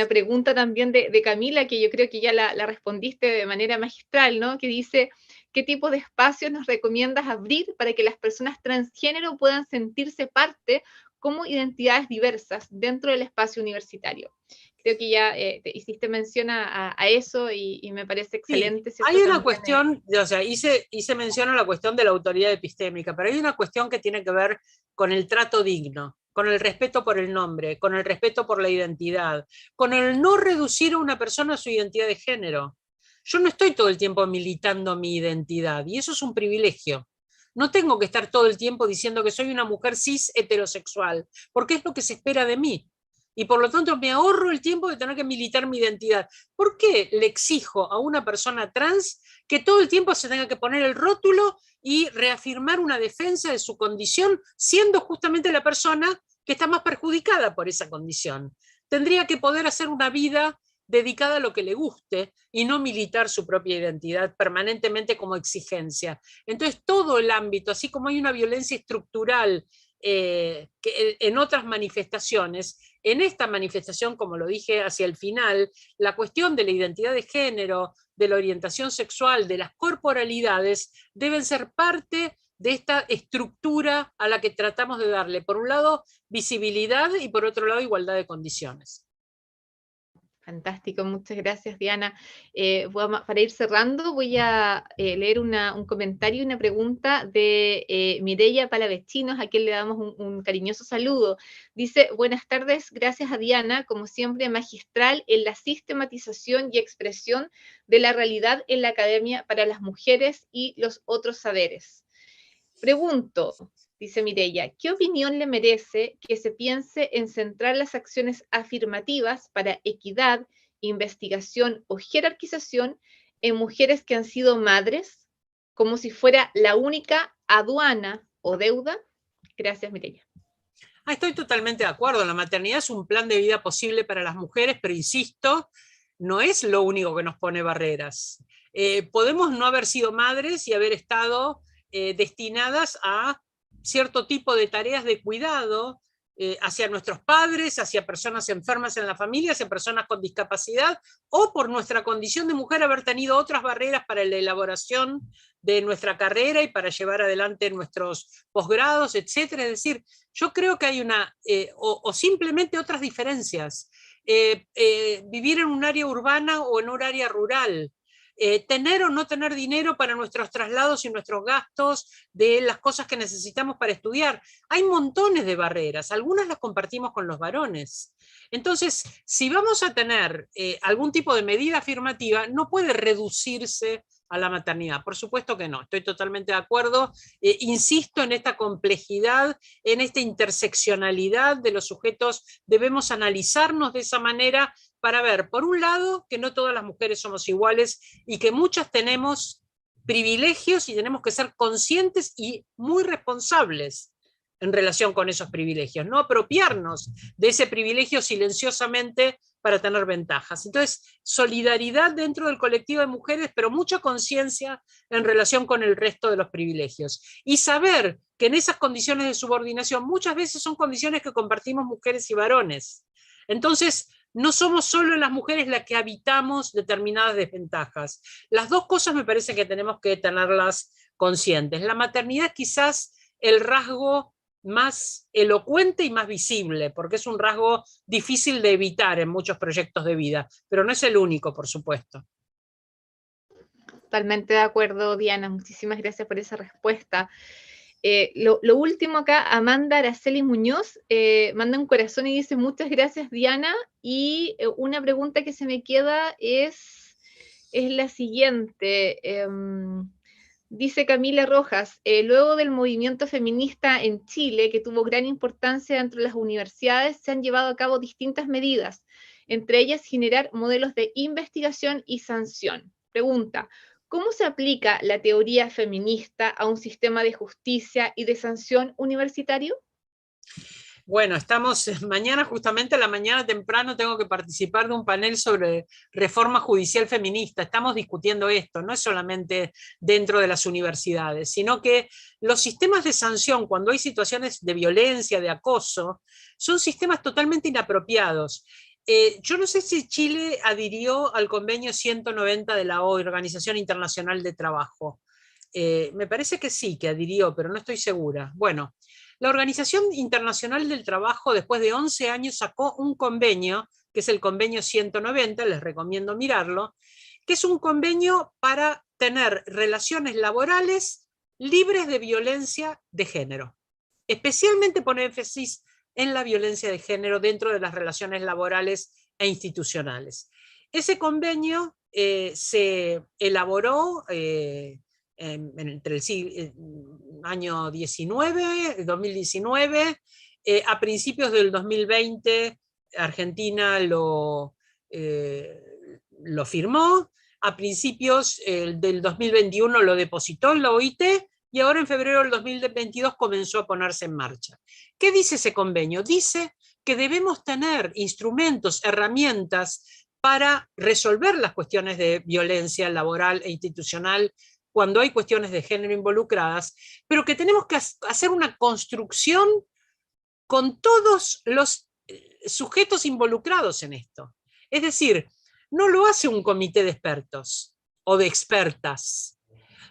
pregunta también de Camila, que yo creo que ya la respondiste de manera magistral, ¿no? Que dice, ¿qué tipo de espacios nos recomiendas abrir para que las personas transgénero puedan sentirse parte como identidades diversas dentro del espacio universitario? Creo que ya te hiciste mención a eso y me parece excelente. Sí, hay una también, cuestión, o sea, hice mención a la cuestión de la autoridad epistémica, pero hay una cuestión que tiene que ver con el trato digno, con el respeto por el nombre, con el respeto por la identidad, con el no reducir a una persona a su identidad de género. Yo no estoy todo el tiempo militando mi identidad y eso es un privilegio. No tengo que estar todo el tiempo diciendo que soy una mujer cis heterosexual, porque es lo que se espera de mí. Y por lo tanto me ahorro el tiempo de tener que militar mi identidad. ¿Por qué le exijo a una persona trans que todo el tiempo se tenga que poner el rótulo y reafirmar una defensa de su condición, siendo justamente la persona que está más perjudicada por esa condición? Tendría que poder hacer una vida dedicada a lo que le guste y no militar su propia identidad permanentemente como exigencia. Entonces todo el ámbito, así como hay una violencia estructural que en otras manifestaciones, en esta manifestación, como lo dije hacia el final, la cuestión de la identidad de género, de la orientación sexual, de las corporalidades, deben ser parte de esta estructura a la que tratamos de darle, por un lado, visibilidad y por otro lado, igualdad de condiciones. Fantástico, muchas gracias, Diana. Para ir cerrando, voy a leer un comentario y una pregunta de Mireia Palavecinos, a quien le damos un cariñoso saludo. Dice, buenas tardes, gracias a Diana, como siempre magistral en la sistematización y expresión de la realidad en la academia para las mujeres y los otros saberes. Pregunto, dice Mireia, ¿qué opinión le merece que se piense en centrar las acciones afirmativas para equidad, investigación o jerarquización en mujeres que han sido madres, como si fuera la única aduana o deuda? Gracias, Mireia. Estoy totalmente de acuerdo, la maternidad es un plan de vida posible para las mujeres, pero insisto, no es lo único que nos pone barreras. Podemos no haber sido madres y haber estado destinadas a cierto tipo de tareas de cuidado hacia nuestros padres, hacia personas enfermas en la familia, hacia personas con discapacidad, o por nuestra condición de mujer haber tenido otras barreras para la elaboración de nuestra carrera y para llevar adelante nuestros posgrados, etcétera. Es decir, yo creo que hay o simplemente otras diferencias. Vivir en un área urbana o en un área rural, tener o no tener dinero para nuestros traslados y nuestros gastos de las cosas que necesitamos para estudiar. Hay montones de barreras, algunas las compartimos con los varones. Entonces, si vamos a tener algún tipo de medida afirmativa, no puede reducirse a la maternidad. Por supuesto que no, estoy totalmente de acuerdo. Insisto en esta complejidad, en esta interseccionalidad de los sujetos. Debemos analizarnos de esa manera para ver, por un lado, que no todas las mujeres somos iguales y que muchas tenemos privilegios y tenemos que ser conscientes y muy responsables en relación con esos privilegios, no apropiarnos de ese privilegio silenciosamente para tener ventajas. Entonces, solidaridad dentro del colectivo de mujeres, pero mucha conciencia en relación con el resto de los privilegios. Y saber que en esas condiciones de subordinación muchas veces son condiciones que compartimos mujeres y varones. Entonces, no somos solo las mujeres las que habitamos determinadas desventajas. Las dos cosas me parece que tenemos que tenerlas conscientes. La maternidad quizás el rasgo más elocuente y más visible, porque es un rasgo difícil de evitar en muchos proyectos de vida, pero no es el único, por supuesto. Totalmente de acuerdo, Diana. Muchísimas gracias por esa respuesta. Lo último acá, Amanda Araceli Muñoz manda un corazón y dice muchas gracias, Diana. Y una pregunta que se me queda es la siguiente. Dice Camila Rojas, luego del movimiento feminista en Chile, que tuvo gran importancia dentro de las universidades, se han llevado a cabo distintas medidas, entre ellas generar modelos de investigación y sanción. Pregunta, ¿cómo se aplica la teoría feminista a un sistema de justicia y de sanción universitario? Bueno, estamos mañana, justamente a la mañana temprano, tengo que participar de un panel sobre reforma judicial feminista. Estamos discutiendo esto, no es solamente dentro de las universidades, sino que los sistemas de sanción, cuando hay situaciones de violencia, de acoso, son sistemas totalmente inapropiados. Yo no sé si Chile adhirió al convenio 190 de la Organización Internacional de Trabajo. Me parece que sí, que adhirió, pero no estoy segura. Bueno, la Organización Internacional del Trabajo, después de 11 años, sacó un convenio, que es el convenio 190, les recomiendo mirarlo, que es un convenio para tener relaciones laborales libres de violencia de género. Especialmente pone énfasis en la violencia de género dentro de las relaciones laborales e institucionales. Ese convenio se elaboró entre el año 2019, a principios del 2020 Argentina lo firmó, a principios del 2021 lo depositó en la OIT y ahora en febrero del 2022 comenzó a ponerse en marcha. ¿Qué dice ese convenio? Dice que debemos tener instrumentos, herramientas para resolver las cuestiones de violencia laboral e institucional cuando hay cuestiones de género involucradas, pero que tenemos que hacer una construcción con todos los sujetos involucrados en esto. Es decir, no lo hace un comité de expertos o de expertas,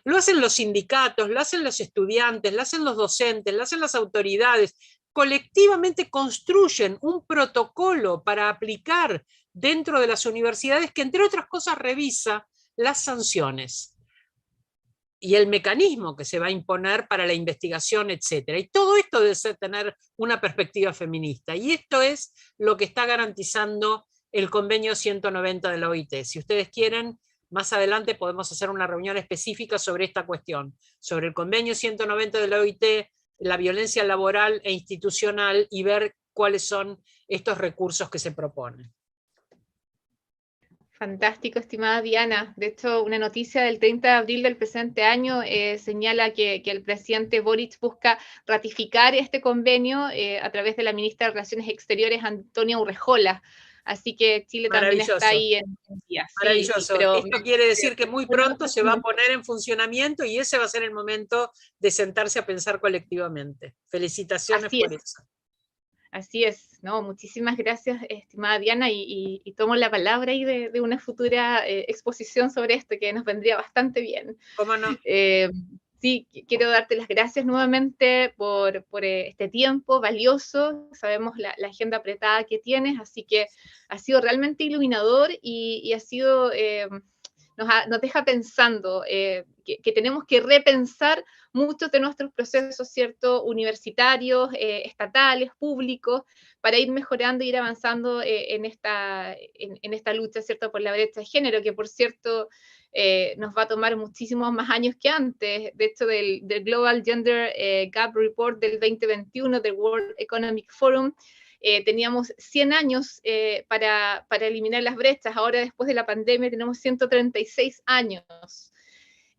lo hacen los sindicatos, lo hacen los estudiantes, lo hacen los docentes, lo hacen las autoridades, colectivamente construyen un protocolo para aplicar dentro de las universidades que, entre otras cosas, revisa las sanciones y el mecanismo que se va a imponer para la investigación, etc. Y todo esto debe tener una perspectiva feminista. Y esto es lo que está garantizando el convenio 190 de la OIT. Si ustedes quieren, más adelante podemos hacer una reunión específica sobre esta cuestión, sobre el convenio 190 de la OIT, la violencia laboral e institucional, y ver cuáles son estos recursos que se proponen. Fantástico, estimada Diana. De hecho, una noticia del 30 de abril del presente año señala que el presidente Boric busca ratificar este convenio a través de la ministra de Relaciones Exteriores, Antonia Urrejola. Así que Chile también está ahí en día. Maravilloso. Sí, pero esto quiere decir que muy pronto se va a poner en funcionamiento y ese va a ser el momento de sentarse a pensar colectivamente. Felicitaciones por eso. Así es, ¿no? Muchísimas gracias, estimada Diana, y tomo la palabra ahí de una futura exposición sobre esto, que nos vendría bastante bien. ¿Cómo no? Sí, quiero darte las gracias nuevamente por este tiempo valioso. Sabemos la agenda apretada que tienes, así que ha sido realmente iluminador y ha sido... nos deja pensando que tenemos que repensar muchos de nuestros procesos, ¿cierto?, universitarios, estatales, públicos, para ir mejorando e ir avanzando en esta lucha, ¿cierto?, por la brecha de género, que por cierto nos va a tomar muchísimos más años que antes. De hecho, del Global Gender Gap Report del 2021 del World Economic Forum, teníamos 100 años para eliminar las brechas. Ahora, después de la pandemia, tenemos 136 años.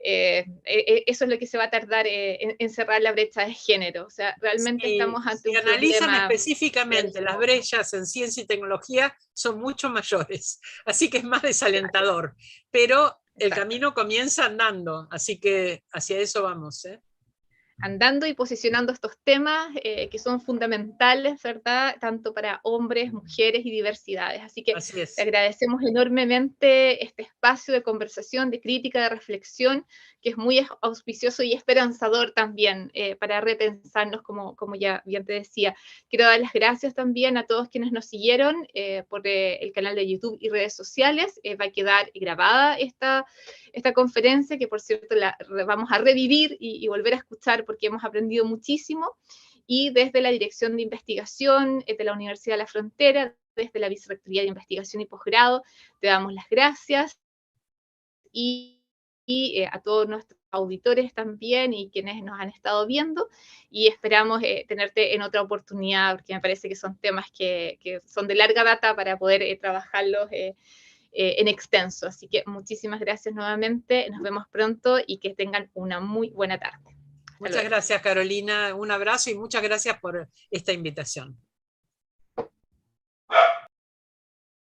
Eso es lo que se va a tardar en cerrar la brecha de género. O sea, realmente estamos ante un problema. Si analizan específicamente las brechas en ciencia y tecnología, son mucho mayores. Así que es más desalentador. Pero el camino comienza andando. Así que hacia eso vamos, ¿eh? andando y posicionando estos temas que son fundamentales, ¿verdad? Tanto para hombres, mujeres y diversidades. Así que Así te es. agradecemos enormemente este espacio de conversación, de crítica, de reflexión, que es muy auspicioso y esperanzador también para repensarnos, como ya bien te decía. Quiero dar las gracias también a todos quienes nos siguieron por el canal de YouTube y redes sociales. Va a quedar grabada esta conferencia, que por cierto la vamos a revivir y volver a escuchar porque hemos aprendido muchísimo. Y desde la Dirección de Investigación de la Universidad de la Frontera, desde la Vicerrectoría de Investigación y Posgrado, te damos las gracias y a todos nuestros auditores también y quienes nos han estado viendo, y esperamos tenerte en otra oportunidad, porque me parece que son temas que son de larga data para poder trabajarlos en extenso. Así que muchísimas gracias nuevamente, nos vemos pronto y que tengan una muy buena tarde. Hasta Muchas luego. gracias, Carolina. Un abrazo y muchas gracias por esta invitación.